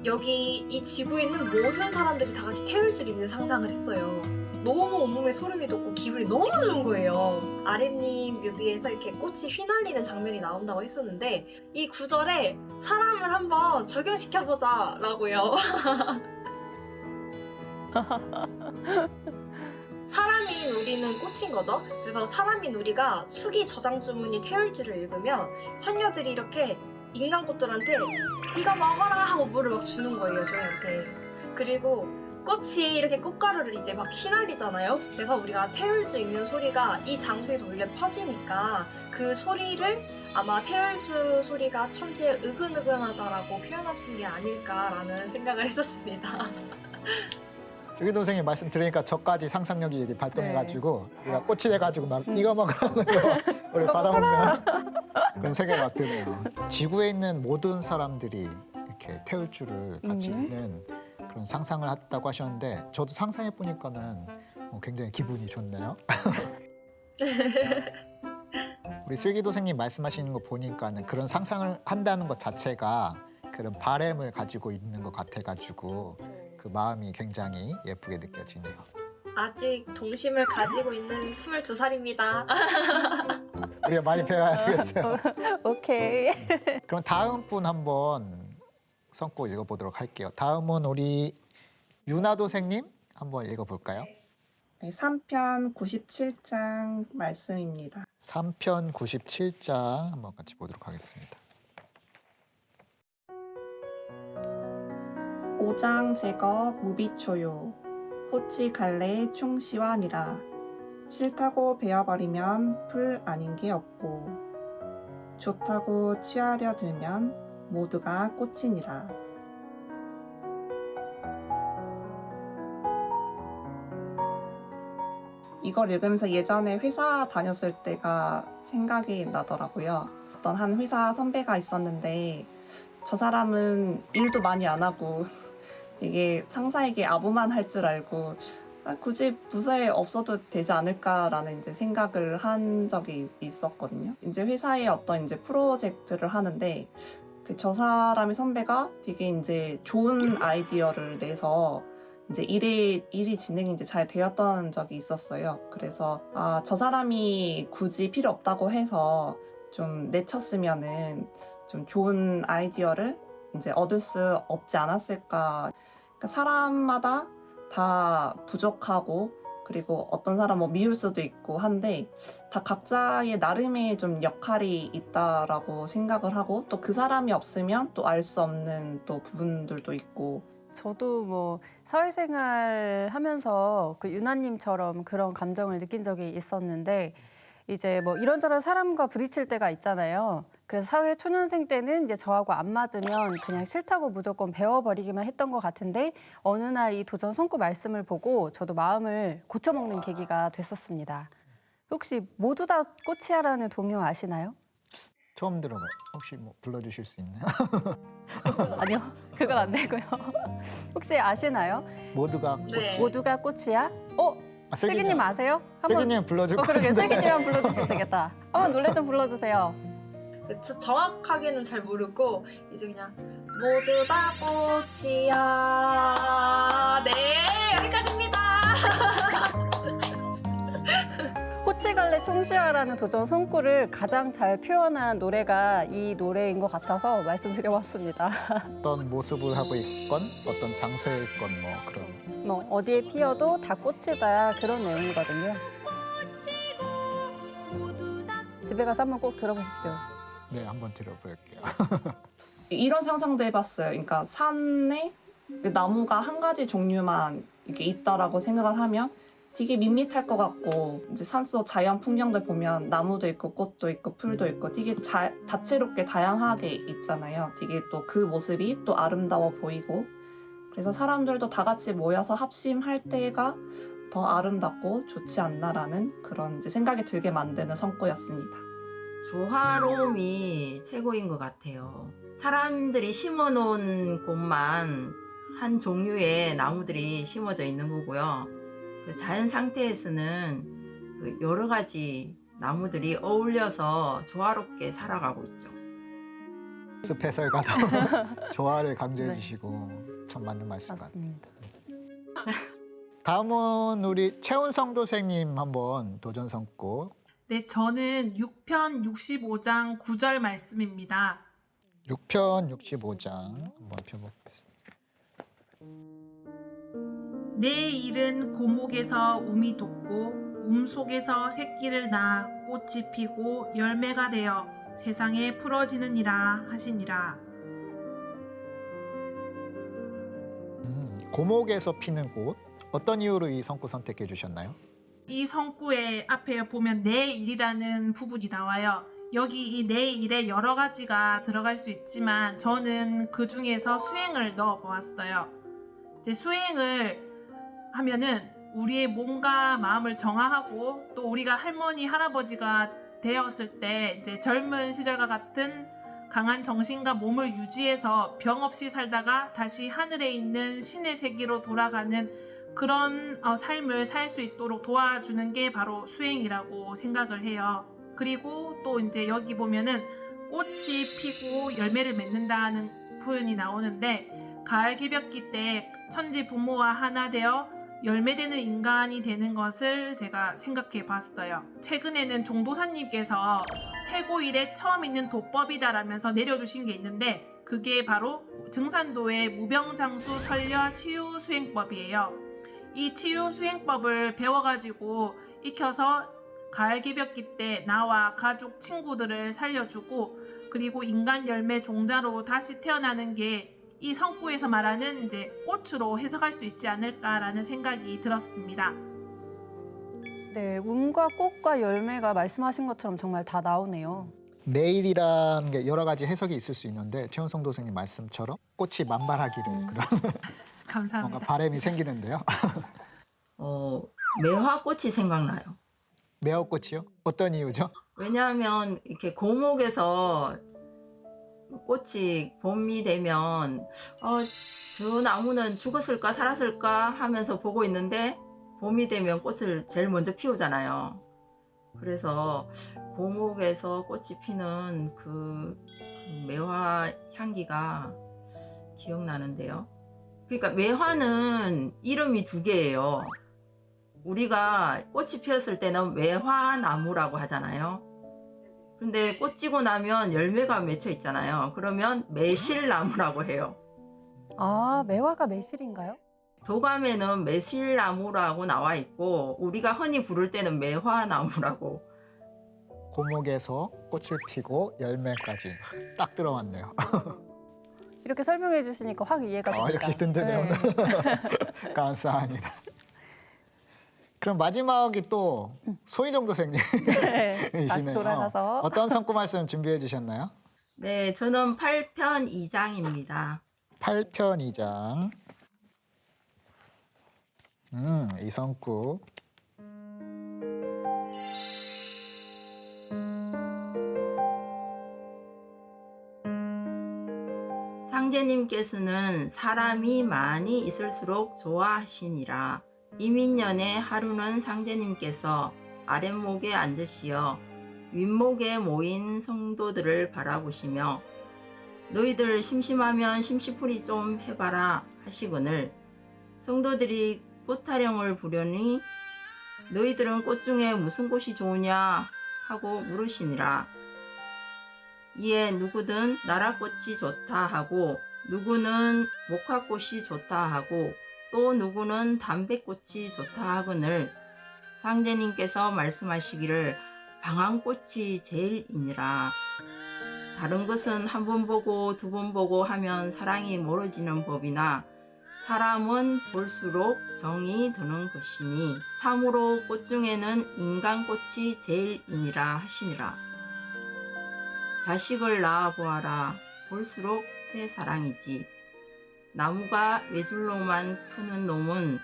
여기 이 지구에 있는 모든 사람들이 다 같이 태울줄 있는 상상을 했어요. 너무 온몸에 소름이 돋고 기분이 너무 좋은 거예요. 아랫님 뮤비에서 이렇게 꽃이 휘날리는 장면이 나온다고 했었는데 이 구절에 사람을 한번 적용시켜보자 라고요. 사람인 우리는 꽃인 거죠. 그래서 사람인 우리가 수기 저장 주문이 태울주를 읽으면 선녀들이 이렇게 인간 꽃들한테 이거 먹어라 하고 물을 막 주는 거예요, 저희한테. 그리고 꽃이 이렇게 꽃가루를 이제 막 휘날리잖아요. 그래서 우리가 태울주 읽는 소리가 이 장소에서 울려 퍼지니까 그 소리를 아마 태울주 소리가 천지에 으근으근하다라고 표현하신 게 아닐까라는 생각을 했었습니다. 슬기도 선생님 말씀 들으니까 저까지 상상력이 이렇게 발동해가지고 네. 우리가 꽃이 돼가지고 막 이거 먹으라는 거 우리 받아먹는 그런 생각이 막 드네요. 지구에 있는 모든 사람들이 이렇게 태울주를 같이 읽는 그런 상상을 했다고 하셨는데 저도 상상해 보니까는 굉장히 기분이 좋네요. 우리 슬기도 선생님 말씀하시는 거 보니까는 그런 상상을 한다는 것 자체가 그런 바램을 가지고 있는 것 같아가지고 그 마음이 굉장히 예쁘게 느껴지네요. 아직 동심을 가지고 있는 22살입니다. 우리가 많이 배워야 되겠어요. 오케이. 그럼 다음 분 한번 성구 읽어보도록 할게요. 다음은 우리 유나도 선생님 한번 읽어볼까요? 네, 3편 97장 말씀입니다. 3편 97장 한번 같이 보도록 하겠습니다. 5장 제거 무비초요 호치 갈래 총시완이라 싫다고 베어버리면 풀 아닌 게 없고 좋다고 취하려 들면 모두가 꽃이니라. 이걸 읽으면서 예전에 회사 다녔을 때가 생각이 나더라고요. 어떤 한 회사 선배가 있었는데 저 사람은 일도 많이 안 하고 되게 상사에게 아부만 할 줄 알고 굳이 부서에 없어도 되지 않을까라는 이제 생각을 한 적이 있었거든요. 이제 회사에 어떤 이제 프로젝트를 하는데 저 사람의 선배가 되게 이제 좋은 아이디어를 내서 이제 일이 진행이 이제 잘 되었던 적이 있었어요. 그래서 저 사람이 굳이 필요 없다고 해서 좀 내쳤으면은 좀 좋은 아이디어를 이제 얻을 수 없지 않았을까. 그러니까 사람마다 다 부족하고 그리고 어떤 사람 뭐 미울 수도 있고 한데 다 각자의 나름의 좀 역할이 있다라고 생각을 하고 또 그 사람이 없으면 또 알 수 없는 또 부분들도 있고. 저도 뭐 사회생활 하면서 그 유나님처럼 그런 감정을 느낀 적이 있었는데 이제 뭐 이런저런 사람과 부딪힐 때가 있잖아요. 그래서 사회 초년생 때는 이제 저하고 안 맞으면 그냥 싫다고 무조건 배워버리기만 했던 것 같은데 어느 날 이 도전 성구 말씀을 보고 저도 마음을 고쳐먹는 계기가 됐었습니다. 혹시 모두 다 꽃이야라는 동요 아시나요? 처음 들어봐요. 혹시 뭐 불러주실 수 있나요? 아니요, 그건 안 되고요. 혹시 아시나요? 모두가 네. 모두가 꽃이야? 슬기님 아세요? 슬기님 불러줄 것 그러게 같은데. 슬기님 한번 불러주시면 되겠다. 한번 노래 좀 불러주세요. 정확하게는 잘 모르고 이제 그냥 모두 다 꽃이야. 네, 여기까지입니다. 호치갈래 총시야라는 도전 성구를 가장 잘 표현한 노래가 이 노래인 것 같아서 말씀드려봤습니다. 어떤 모습을 하고 있건 어떤 장소에 있건 뭐 그런. 뭐 어디에 피어도 다 꽃이다 그런 내용이거든요. 집에 가서 한번 꼭 들어보십시오. 네, 한번 들어볼게요. 이런 상상도 해봤어요. 그러니까 산에 그 나무가 한 가지 종류만 이렇게 있다라고 생각을 하면 되게 밋밋할 것 같고 이제 산속 자연 풍경들 보면 나무도 있고 꽃도 있고 풀도 있고 되게 다채롭게 다양하게 있잖아요. 되게 또 그 모습이 또 아름다워 보이고 그래서 사람들도 다 같이 모여서 합심할 때가 더 아름답고 좋지 않나라는 그런 이제 생각이 들게 만드는 성구였습니다. 조화로움이 최고인 것 같아요. 사람들이 심어놓은 곳만 한 종류의 나무들이 심어져 있는 거고요. 그 자연 상태에서는 그 여러 가지 나무들이 어울려서 조화롭게 살아가고 있죠. 숲 해설가도 조화를 강조해 네. 주시고 참 맞는 말씀 같아요. 맞습니다. 다음은 우리 최운성 도생님 한번 도전 성구. 네, 저는 6편 65장 9절 말씀입니다. 6편 65장 한번 펴보겠습니다. 내 일은 고목에서 움이 돋고 속에서 새끼를 낳아 꽃이 피고 열매가 되어 세상에 풀어지느니라 하시니라. 고목에서 피는 곳. 어떤 이유로 이 성구 선택해 주셨나요? 이 성구의 앞에 보면 내 일이라는 부분이 나와요. 여기 이 내 일에 여러 가지가 들어갈 수 있지만 저는 그 중에서 수행을 넣어 보았어요. 이제 수행을 하면은 우리의 몸과 마음을 정화하고 또 우리가 할머니 할아버지가 되었을 때 이제 젊은 시절과 같은 강한 정신과 몸을 유지해서 병 없이 살다가 다시 하늘에 있는 신의 세계로 돌아가는 그런 삶을 살 수 있도록 도와주는 게 바로 수행이라고 생각을 해요. 그리고 또 이제 여기 보면은 꽃이 피고 열매를 맺는다는 표현이 나오는데 가을 개벽기 때 천지 부모와 하나 되어 열매되는 인간이 되는 것을 제가 생각해 봤어요. 최근에는 종도사님께서 태고일에 처음 있는 도법이다라면서 내려주신 게 있는데 그게 바로 증산도의 무병장수 설려 치유 수행법이에요. 이 치유 수행법을 배워가지고 익혀서 가을 개벽기 때 나와 가족 친구들을 살려주고 그리고 인간 열매 종자로 다시 태어나는 게 이 성구에서 말하는 이제 꽃으로 해석할 수 있지 않을까라는 생각이 들었습니다. 네, 움과 꽃과 열매가 말씀하신 것처럼 정말 다 나오네요. 내일이란 게 여러 가지 해석이 있을 수 있는데 최운성 도생님 말씀처럼 꽃이 만발하기를 그런 감사합니다. 뭔가 바람이 생기는데요. 매화꽃이 생각나요. 매화꽃이요? 어떤 이유죠? 왜냐하면 이렇게 고목에서 꽃이 봄이 되면 저 나무는 죽었을까 살았을까 하면서 보고 있는데 봄이 되면 꽃을 제일 먼저 피우잖아요. 그래서 고목에서 꽃이 피는 그 매화 향기가 기억나는데요. 그러니까 매화는 이름이 두 개예요. 우리가 꽃이 피었을 때는 매화나무라고 하잖아요. 근데 꽃 지고 나면 열매가 맺혀 있잖아요. 그러면 매실나무라고 해요. 아, 매화가 매실인가요? 도감에는 매실나무라고 나와 있고 우리가 흔히 부를 때는 매화나무라고. 고목에서 꽃을 피고 열매까지 딱 들어왔네요. 이렇게 설명해 주시니까 확 이해가 됩니다. 역시 든든해요. 네. 오늘. 감사합니다. 그럼 마지막이 또 소희정 도생님. 네, 다시 이시네요. 돌아가서 어떤 성구 말씀 준비해 주셨나요? 네, 저는 8편 2장입니다. 8편 2장. 이 성구. 상제님께서는 사람이 많이 있을수록 좋아하시니라. 이민년의 하루는 상제님께서 아랫목에 앉으시어 윗목에 모인 성도들을 바라보시며 너희들 심심하면 심시풀이 좀 해봐라 하시거늘 성도들이 꽃타령을 부려니 너희들은 꽃 중에 무슨 꽃이 좋으냐 하고 물으시니라. 이에 누구든 나라꽃이 좋다 하고 누구는 목화꽃이 좋다 하고 또 누구는 담배꽃이 좋다 하거늘 상제님께서 말씀하시기를 방황꽃이 제일이니라. 다른 것은 한 번 보고 두 번 보고 하면 사랑이 멀어지는 법이나 사람은 볼수록 정이 드는 것이니 참으로 꽃 중에는 인간꽃이 제일이니라 하시니라. 자식을 낳아 보아라. 볼수록 새 사랑이지. 나무가 외줄로만 크는 놈은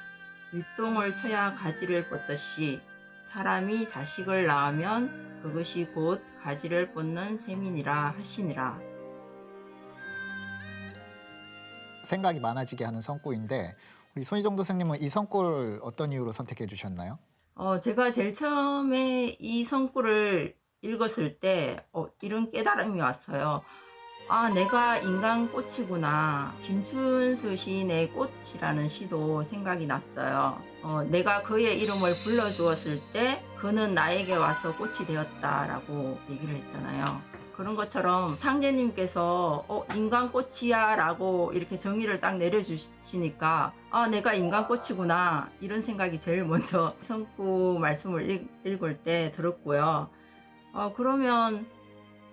윗동을 쳐야 가지를 뻗듯이 사람이 자식을 낳으면 그것이 곧 가지를 뻗는 셈이니라 하시니라. 생각이 많아지게 하는 성구인데 우리 손희정 도생님은 이 성구를 어떤 이유로 선택해 주셨나요? 제가 제일 처음에 이 성구를 읽었을 때 이런 깨달음이 왔어요. 아, 내가 인간꽃이구나. 김춘수 시인의 꽃이라는 시도 생각이 났어요. 내가 그의 이름을 불러주었을 때 그는 나에게 와서 꽃이 되었다라고 얘기를 했잖아요. 그런 것처럼 창제님께서 인간꽃이야 라고 이렇게 정의를 딱 내려주시니까 아, 내가 인간꽃이구나 이런 생각이 제일 먼저 성구 말씀을 읽을 때 들었고요. 그러면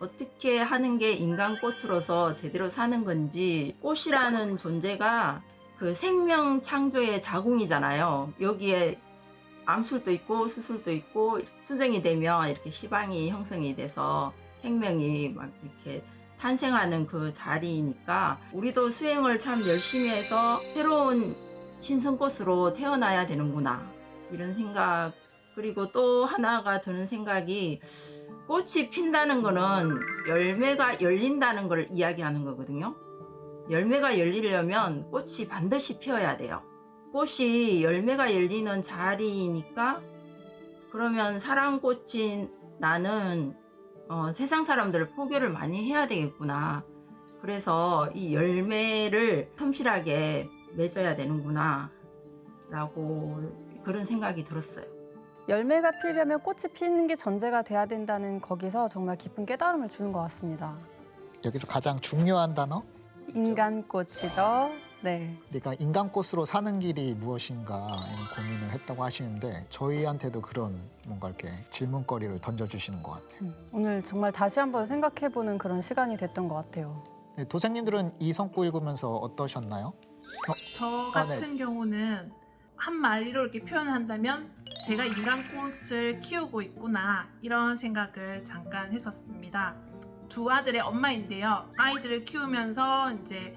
어떻게 하는 게 인간꽃으로서 제대로 사는 건지, 꽃이라는 존재가 그 생명 창조의 자궁이잖아요. 여기에 암술도 있고 수술도 있고 수정이 되면 이렇게 시방이 형성이 돼서 생명이 막 이렇게 탄생하는 그 자리니까 우리도 수행을 참 열심히 해서 새로운 신성꽃으로 태어나야 되는구나 이런 생각. 그리고 또 하나가 드는 생각이 꽃이 핀다는 거는 열매가 열린다는 걸 이야기하는 거거든요. 열매가 열리려면 꽃이 반드시 피어야 돼요. 꽃이 열매가 열리는 자리니까 그러면 사랑꽃인 나는 세상 사람들을 포교를 많이 해야 되겠구나. 그래서 이 열매를 틈실하게 맺어야 되는구나 라고 그런 생각이 들었어요. 열매가 피려면 꽃이 피는 게 전제가 돼야 된다는 거기서 정말 깊은 깨달음을 주는 것 같습니다. 여기서 가장 중요한 단어? 인간꽃이죠. 네. 그러니까 인간꽃으로 사는 길이 무엇인가 이런 고민을 했다고 하시는데 저희한테도 그런 뭔가 이렇게 질문거리를 던져주시는 것 같아요. 오늘 정말 다시 한번 생각해보는 그런 시간이 됐던 것 같아요. 네, 도생님들은 이 성구 읽으면서 어떠셨나요? 저 같은 경우는 한 마디로 이렇게 표현한다면 제가 인간꽃을 키우고 있구나 이런 생각을 잠깐 했었습니다. 두 아들의 엄마인데요. 아이들을 키우면서 이제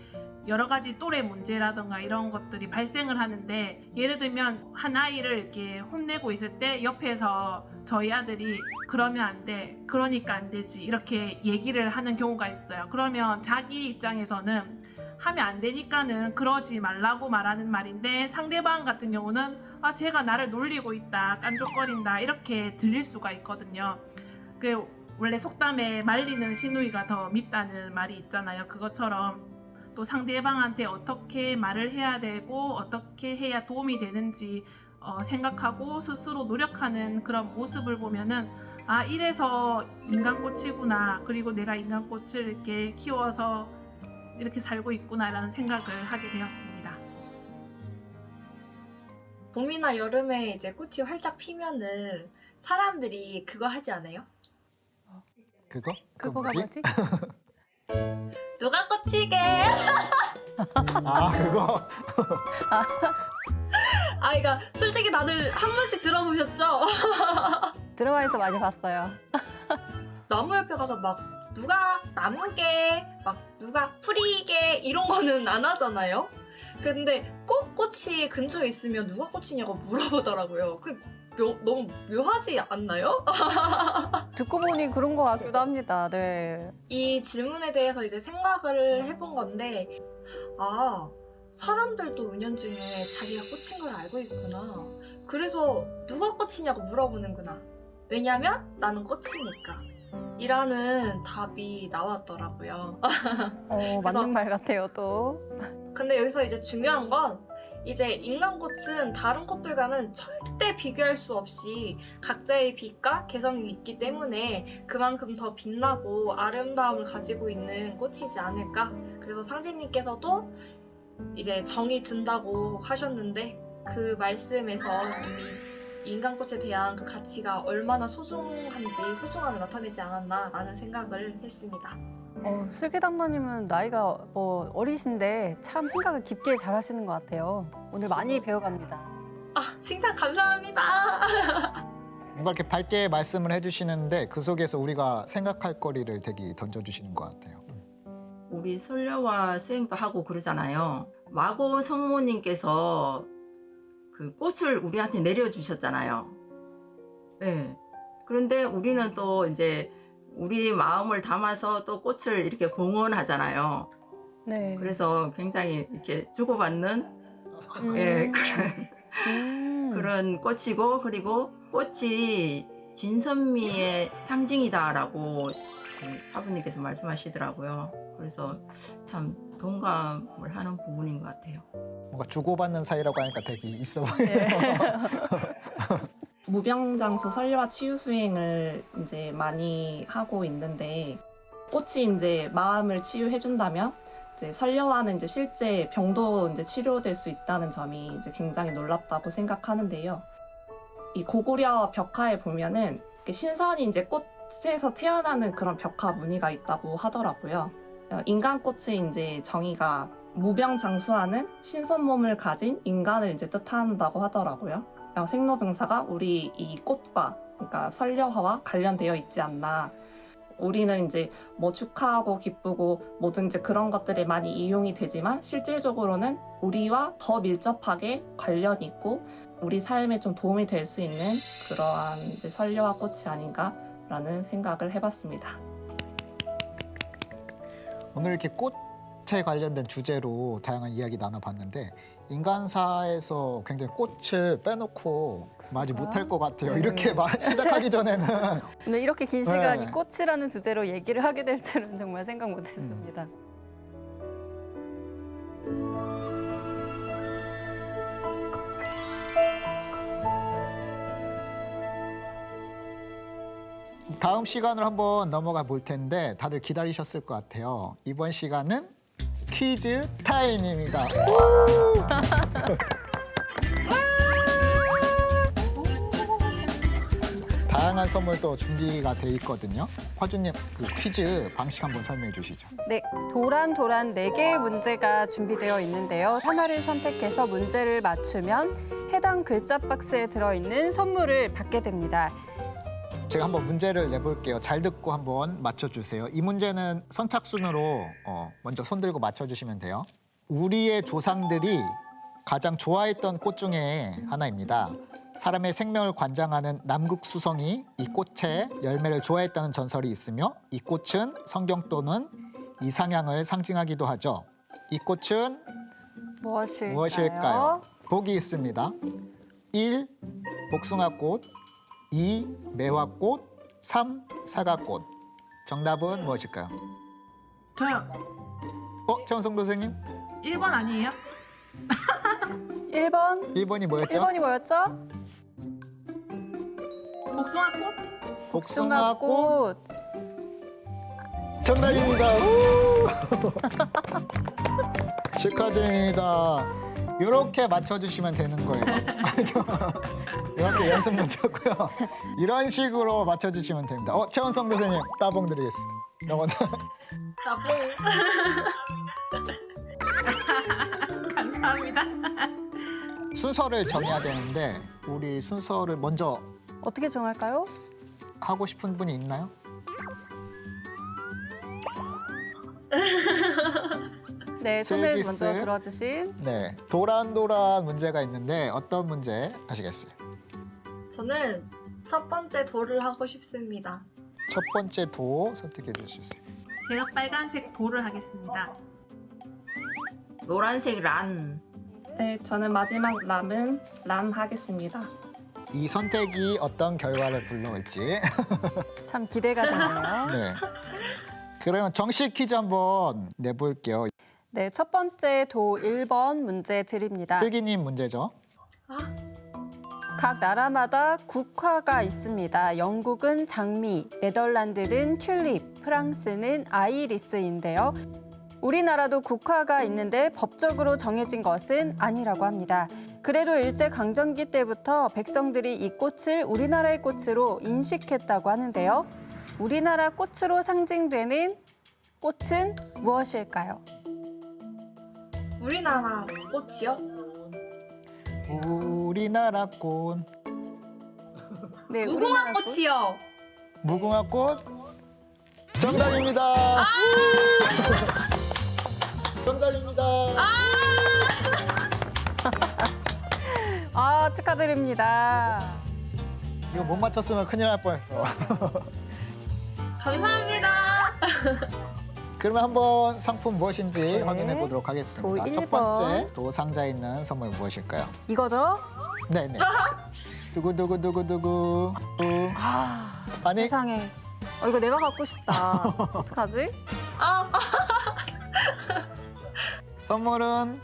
여러 가지 또래 문제라던가 이런 것들이 발생을 하는데 예를 들면 한 아이를 이렇게 혼내고 있을 때 옆에서 저희 아들이 그러면 안 돼, 그러니까 안 되지 이렇게 얘기를 하는 경우가 있어요. 그러면 자기 입장에서는 하면 안 되니까는 그러지 말라고 말하는 말인데 상대방 같은 경우는 아, 쟤가 나를 놀리고 있다, 깐족거린다 이렇게 들릴 수가 있거든요. 그 원래 속담에 말리는 시누이가 더 밉다는 말이 있잖아요. 그것처럼 또 상대방한테 어떻게 말을 해야 되고 어떻게 해야 도움이 되는지 생각하고 스스로 노력하는 그런 모습을 보면은 아, 이래서 인간꽃이구나, 그리고 내가 인간꽃을 이렇게 키워서 이렇게 살고 있구나라는 생각을 하게 되었습니다. 봄이나 여름에 이제 꽃이 활짝 피면은 사람들이 그거 하지 않아요? 그거? 그거가 뭐지? 누가 꽃이게? 아, 그거? 아, 이거 솔직히 다들 한 번씩 들어보셨죠? 드라마에서 많이 봤어요. 나무 옆에 가서 막 누가 나무게, 막 누가 풀이게 이런 거는 안 하잖아요. 그런데 꼭 꽃이 근처에 있으면 누가 꽃이냐고 물어보더라고요. 너무 묘하지 않나요? 듣고 보니 그런 것 같기도 합니다. 네. 이 질문에 대해서 이제 생각을 해본 건데, 아, 사람들도 은연중에 자기가 꽂힌 걸 알고 있구나. 그래서 누가 꽂히냐고 물어보는구나. 왜냐면 나는 꽂히니까. 이라는 답이 나왔더라고요. 맞는 말 같아요, 또. 근데 여기서 이제 중요한 건 이제 인간꽃은 다른 꽃들과는 절대 비교할 수 없이 각자의 빛과 개성이 있기 때문에 그만큼 더 빛나고 아름다움을 가지고 있는 꽃이지 않을까. 그래서 상진님께서도 이제 정이 든다고 하셨는데 그 말씀에서 이미 인간꽃에 대한 그 가치가 얼마나 소중함을 나타내지 않았나라는 생각을 했습니다. 슬기담당님은 나이가 어리신데 참 생각을 깊게 잘 하시는 것 같아요. 오늘 많이 배워갑니다. 아, 칭찬 감사합니다. 뭔가 이렇게 밝게 말씀을 해주시는데 그 속에서 우리가 생각할 거리를 되게 던져주시는 것 같아요. 우리 설녀와 수행도 하고 그러잖아요. 마고 성모님께서 그 꽃을 우리한테 내려주셨잖아요. 네. 그런데 우리는 또 이제 우리 마음을 담아서 또 꽃을 이렇게 봉헌하잖아요. 네. 그래서 굉장히 이렇게 주고받는 예, 그런 꽃이고, 그리고 꽃이 진선미의 상징이다라고 그 사부님께서 말씀하시더라고요. 그래서 참 동감을 하는 부분인 것 같아요. 뭔가 주고받는 사이라고 하니까 되게 있어 보여요. 네. 무병장수 설려와 치유 수행을 이제 많이 하고 있는데 꽃이 이제 마음을 치유해 준다면 이제 설려와는 이제 실제 병도 이제 치료될 수 있다는 점이 이제 굉장히 놀랍다고 생각하는데요. 이 고구려 벽화에 보면은 신선이 이제 꽃에서 태어나는 그런 벽화 무늬가 있다고 하더라고요. 인간 꽃의 이제 정의가 무병장수하는 신선 몸을 가진 인간을 이제 뜻한다고 하더라고요. 생로병사가 우리 이 꽃과 그러니까 설려화와 관련되어 있지 않나. 우리는 이제 뭐 축하하고 기쁘고 뭐든 이제 그런 것들에 많이 이용이 되지만 실질적으로는 우리와 더 밀접하게 관련이 있고 우리 삶에 좀 도움이 될 수 있는 그러한 이제 설려화 꽃이 아닌가라는 생각을 해봤습니다. 오늘 이렇게 꽃에 관련된 주제로 다양한 이야기 나눠봤는데 인간사에서 굉장히 꽃을 빼놓고 말하지 못할 것 같아요. 네. 이렇게 말 시작하기 전에는 오늘 이렇게 긴 시간 네. 이 꽃이라는 주제로 얘기를 하게 될 줄은 정말 생각 못했습니다. 다음 시간으로 한번 넘어가 볼 텐데 다들 기다리셨을 것 같아요. 이번 시간은 퀴즈 타임입니다. 다양한 선물도 준비가 돼 있거든요. 화주님, 그 퀴즈 방식 한번 설명해 주시죠. 네, 도란도란 4개의 문제가 준비되어 있는데요. 하나를 선택해서 문제를 맞추면 해당 글자 박스에 들어있는 선물을 받게 됩니다. 제가 한번 문제를 내볼게요. 잘 듣고 한번 맞춰주세요. 이 문제는 선착순으로 먼저 손 들고 맞춰주시면 돼요. 우리의 조상들이 가장 좋아했던 꽃 중에 하나입니다. 사람의 생명을 관장하는 남극수성이 이 꽃의 열매를 좋아했다는 전설이 있으며 이 꽃은 성경 또는 이상향을 상징하기도 하죠. 이 꽃은 무엇일까요? 보기 있습니다. 1. 복숭아꽃 2. 매화꽃 3. 사과꽃 정답은 무엇일까요? 저요. 최원성 선생님? 1번 아니에요? 1번. 1번이 뭐였죠? 1번이 뭐였죠? 복숭아꽃? 복숭아꽃. 정답입니다. 우! 축하드립니다. 이렇게 맞춰주시면 되는 거예요. 이렇게 연습 문제고요. 이런 식으로 맞춰주시면 됩니다. 최원성 교수님 따봉 드리겠습니다. 먼저. 나봉. 감사합니다. 순서를 정해야 되는데 우리 순서를 먼저 어떻게 정할까요? 하고 싶은 분이 있나요? 네, 손을 슬기스. 먼저 들어주신. 네, 도란도란 문제가 있는데 어떤 문제 하시겠어요? 저는 첫 번째 도를 하고 싶습니다. 첫 번째 도 선택해 주실 수 있어요. 제가 빨간색 도를 하겠습니다. 노란색 란. 네, 저는 마지막 람은 람 하겠습니다. 이 선택이 어떤 결과를 불러올지. 참 기대가 되네요. 네. 그러면 정식 퀴즈 한번 내볼게요. 네, 첫 번째 도 1번 문제 드립니다. 슬기님 문제죠. 각 나라마다 국화가 있습니다. 영국은 장미, 네덜란드는 튤립, 프랑스는 아이리스인데요. 우리나라도 국화가 있는데 법적으로 정해진 것은 아니라고 합니다. 그래도 일제강점기 때부터 백성들이 이 꽃을 우리나라의 꽃으로 인식했다고 하는데요. 우리나라 꽃으로 상징되는 꽃은 무엇일까요? 우리나라 꽃이요? 우리나라 꽃. 네, 무궁화 우리나라 꽃. 꽃이요. 무궁화 꽃. 정답입니다. 정답입니다. 축하드립니다. 이거 못 맞췄으면 큰일 날 뻔했어. 감사합니다. 그러면 한번 상품 무엇인지 네. 확인해 보도록 하겠습니다. 도 첫 1번. 번째 도 상자에 있는 선물 무엇일까요? 이거죠? 네네. 두구두구두구두구. 아니 세상에. 이거 내가 갖고 싶다. 어떡하지? 선물은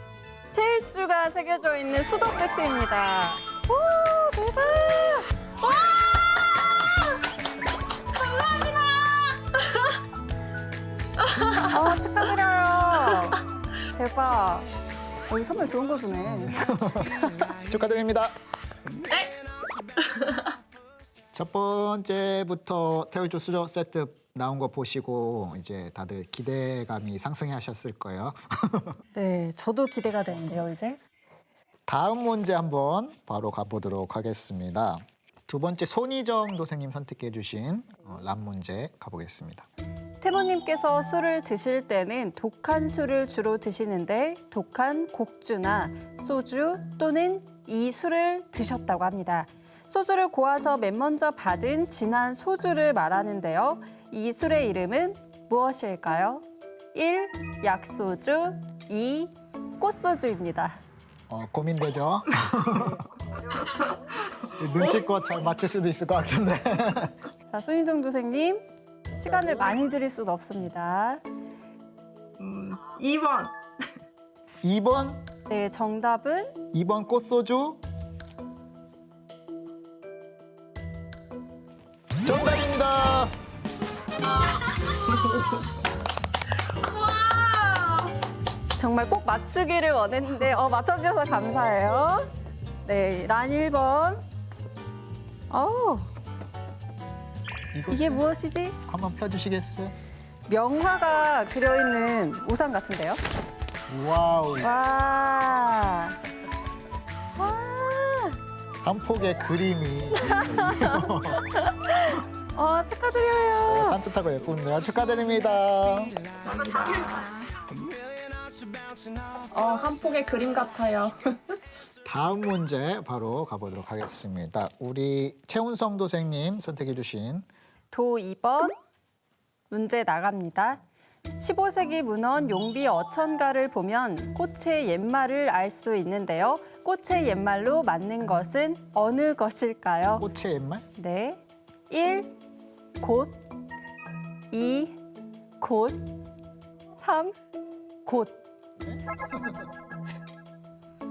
테일주가 새겨져 있는 수저 세트입니다. 오, 대박! 와! 감사합니다! 축하드려요. 대박. 여기 선물 좋은 거 주네. 축하드립니다. 첫 번째부터 태울주 수저 세트 나온 거 보시고 이제 다들 기대감이 상승하셨을 거예요. 네, 저도 기대가 되는데요, 이제. 다음 문제 한번 바로 가보도록 하겠습니다. 두 번째 손희정 도생님 선택해 주신 람 문제 가보겠습니다. 태모님께서 술을 드실 때는 독한 술을 주로 드시는데 독한 곡주나 소주 또는 이 술을 드셨다고 합니다. 소주를 고아서 맨 먼저 받은 진한 소주를 말하는데요. 이 술의 이름은 무엇일까요? 1. 약소주 2. 꽃소주입니다. 고민되죠? 눈치껏 잘 맞출 수도 있을 것 같은데. 자, 손희정 도생님, 시간을 많이 드릴 수는 없습니다. 2번. 2번? 네, 정답은 2번 꽃소주? 정답입니다. 정말 꼭 맞추기를 원했는데 맞춰주셔서 감사해요. 네, 란 1번. 이게 무엇이지? 한번 펴주시겠어요? 명화가 그려있는 우산 같은데요? 와우. 와. 와. 한 폭의 그림이 축하드려요. 산뜻하고 예쁜데요. 축하드립니다. 한 폭의 그림 같아요. 다음 문제 바로 가보도록 하겠습니다. 우리 최운성 도생님 선택해 주신 도 2번 문제 나갑니다. 15세기 문헌 용비 어천가를 보면 꽃의 옛말을 알 수 있는데요. 꽃의 옛말로 맞는 것은 어느 것일까요? 꽃의 옛말? 네. 1. 곧 2. 곧 3. 곧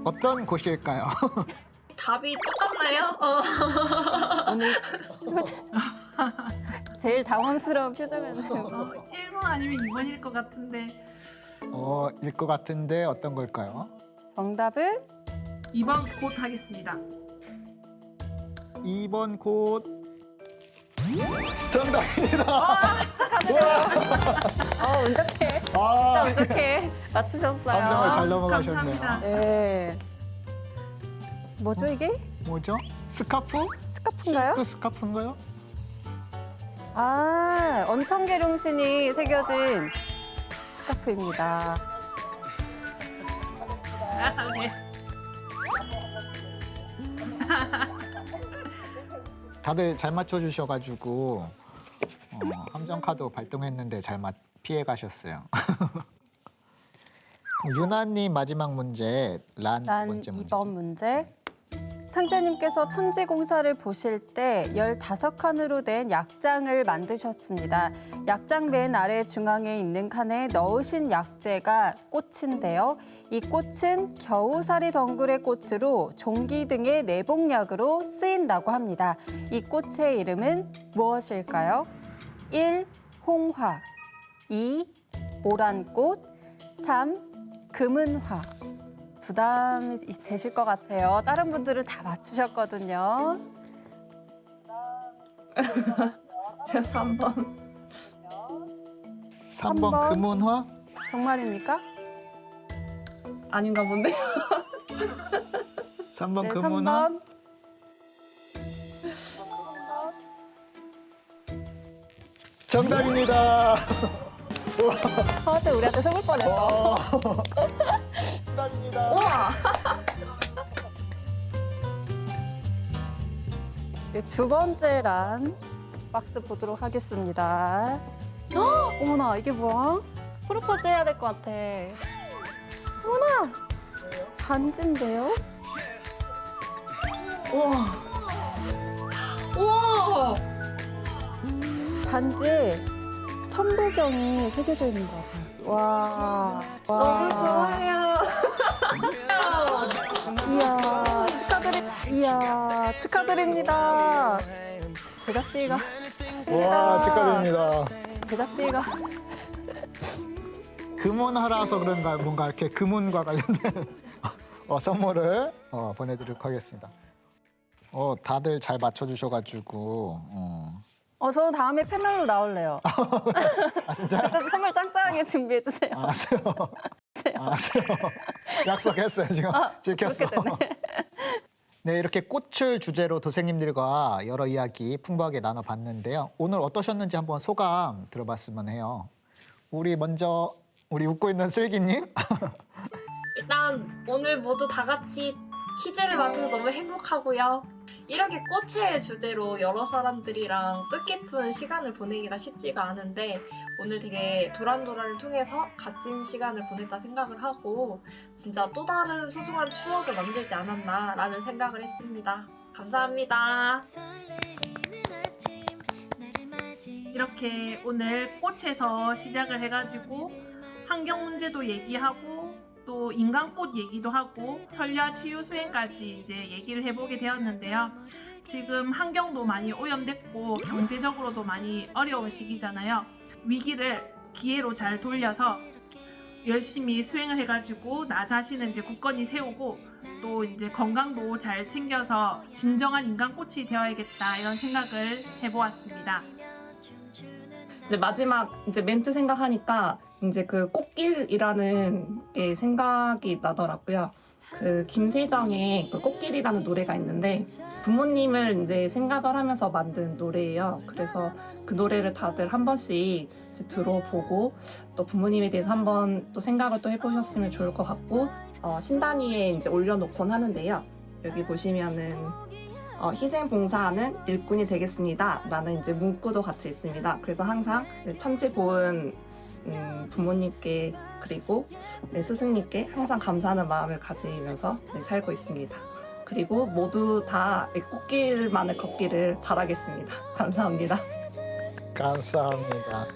어떤 곳일까요? 답이 똑같나요? 오늘 제일 당황스러운 표정을 지고 1번 아니면 2번일 것 같은데 일 것 같은데 어떤 걸까요? 정답은 2번 곧 하겠습니다. 2번 곳 정답입니다. 운 좋게 아, 운 좋게 맞추셨어요. 감정을 잘 넘어가셨네요. 감사합니다. 네. 뭐죠 이게? 뭐죠? 스카프? 스카프인가요? 그 스카프인가요? 언청계룡신이 새겨진 스카프입니다. 다들 잘 맞춰주셔가지고 함정 카드 발동했는데 잘 피해 가셨어요. 유나님 마지막 문제 란 두 난 번째 문제. 2번 문제. 상자님께서 천지공사를 보실 때 15칸으로 된 약장을 만드셨습니다. 약장 맨 아래 중앙에 있는 칸에 넣으신 약재가 꽃인데요. 이 꽃은 겨우살이 덩굴의 꽃으로 종기 등의 내복약으로 쓰인다고 합니다. 이 꽃의 이름은 무엇일까요? 1. 홍화 2. 모란꽃 3. 금은화 부담이 되실 것 같아요. 다른 분들은 다 맞추셨거든요. 제가 3번. 3번 금은화? 정말입니까? 아닌가 본데. 3번 네, 금은화? 3번. 정답입니다. 서한테 우리한테 속을 뻔했어. 정답입니다. 우와. 네, 두 번째 란 박스 보도록 하겠습니다. 헉, 어머나, 이게 뭐야? 프로포즈 해야 될 것 같아. 어머나, 반지인데요? 우와! 반지 천부경이 새겨져 있는 것 같아요. 와, 너무 좋아요. 이야, 축하드립니다. 제작비가 와, 축하드립니다. 제작비가 금혼하라서 그런가 뭔가 이렇게 금혼과 관련된 선물을 보내드리도록 하겠습니다. 다들 잘 맞춰주셔가지고 저는 다음에 패널로 나올래요. 진짜? 그때도 선물 짱짱하게 준비해 주세요. 알았어요. 알았어요. 약속했어요. 지금 지켰어. 그렇게 됐네. 네, 이렇게 꽃을 주제로 도생님들과 여러 이야기 풍부하게 나눠봤는데요. 오늘 어떠셨는지 한번 소감 들어봤으면 해요. 우리 웃고 있는 슬기님. 일단 오늘 모두 다 같이 퀴즈를 맞춰서 너무 행복하고요. 이렇게 꽃의 주제로 여러 사람들이랑 뜻깊은 시간을 보내기가 쉽지가 않은데 오늘 되게 도란도란을 통해서 값진 시간을 보냈다 생각을 하고 진짜 또 다른 소중한 추억을 만들지 않았나라는 생각을 했습니다. 감사합니다. 이렇게 오늘 꽃에서 시작을 해가지고 환경 문제도 얘기하고 또 인간꽃 얘기도 하고 설야 치유 수행까지 이제 얘기를 해보게 되었는데요. 지금 환경도 많이 오염됐고 경제적으로도 많이 어려운 시기잖아요. 위기를 기회로 잘 돌려서 열심히 수행을 해가지고 나 자신을 이제 굳건히 세우고 또 이제 건강도 잘 챙겨서 진정한 인간꽃이 되어야겠다 이런 생각을 해보았습니다. 이제 마지막 이제 멘트 생각하니까 이제 그 꽃길이라는 게 생각이 나더라고요. 그 김세정의 그 꽃길이라는 노래가 있는데 부모님을 이제 생각을 하면서 만든 노래예요. 그래서 그 노래를 다들 한 번씩 이제 들어보고 또 부모님에 대해서 한번 또 생각을 또 해보셨으면 좋을 것 같고 신단위에 이제 올려놓곤 하는데요. 여기 보시면은 희생 봉사하는 일꾼이 되겠습니다 라는 이제 문구도 같이 있습니다. 그래서 항상 천지 보은 부모님께 그리고 스승님께 항상 감사하는 마음을 가지면서 살고 있습니다. 그리고 모두 다 꽃길만을 걷기를 바라겠습니다. 감사합니다. 감사합니다.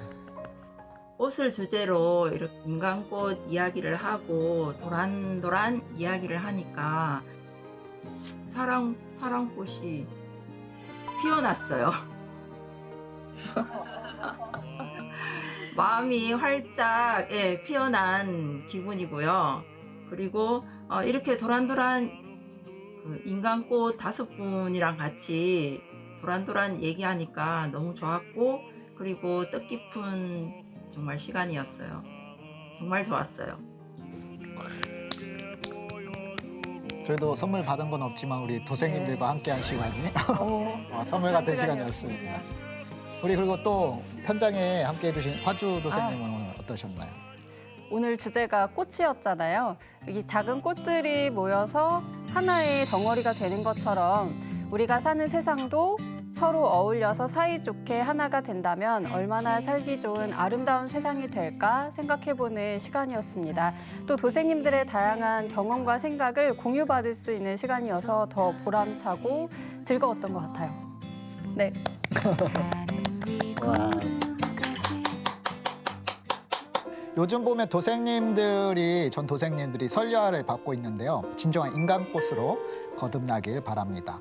꽃을 주제로 이렇게 인간꽃 이야기를 하고 도란도란 이야기를 하니까 사랑꽃이 피어났어요. 마음이 활짝 피어난 기분이고요. 그리고 이렇게 도란도란 그 인간꽃 5분이랑 같이 도란도란 얘기하니까 너무 좋았고 그리고 뜻깊은 정말 시간이었어요. 정말 좋았어요. 저희도 선물 받은 건 없지만 우리 도생님들과 함께한 시간이 선물 같은 시간이었습니다. 우리 그리고 또 현장에 함께해 주신 화주 도생님은 오늘 어떠셨나요? 오늘 주제가 꽃이었잖아요. 이 작은 꽃들이 모여서 하나의 덩어리가 되는 것처럼 우리가 사는 세상도 서로 어울려서 사이좋게 하나가 된다면 얼마나 살기 좋은 아름다운 세상이 될까 생각해보는 시간이었습니다. 또 도생님들의 다양한 경험과 생각을 공유받을 수 있는 시간이어서 더 보람차고 즐거웠던 것 같아요. 네. 요즘 보면 전 도생님들이 설려를 받고 있는데요. 진정한 인간꽃으로 거듭나길 바랍니다.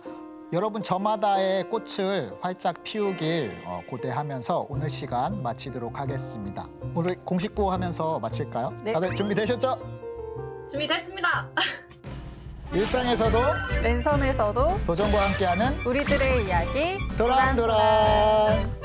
여러분 저마다의 꽃을 활짝 피우길 고대하면서 오늘 시간 마치도록 하겠습니다. 오늘 공식구 하면서 마칠까요? 네. 다들 준비되셨죠? 준비됐습니다. 일상에서도 랜선에서도 도전과 함께하는 우리들의 이야기 도란도란.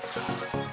감사합니다.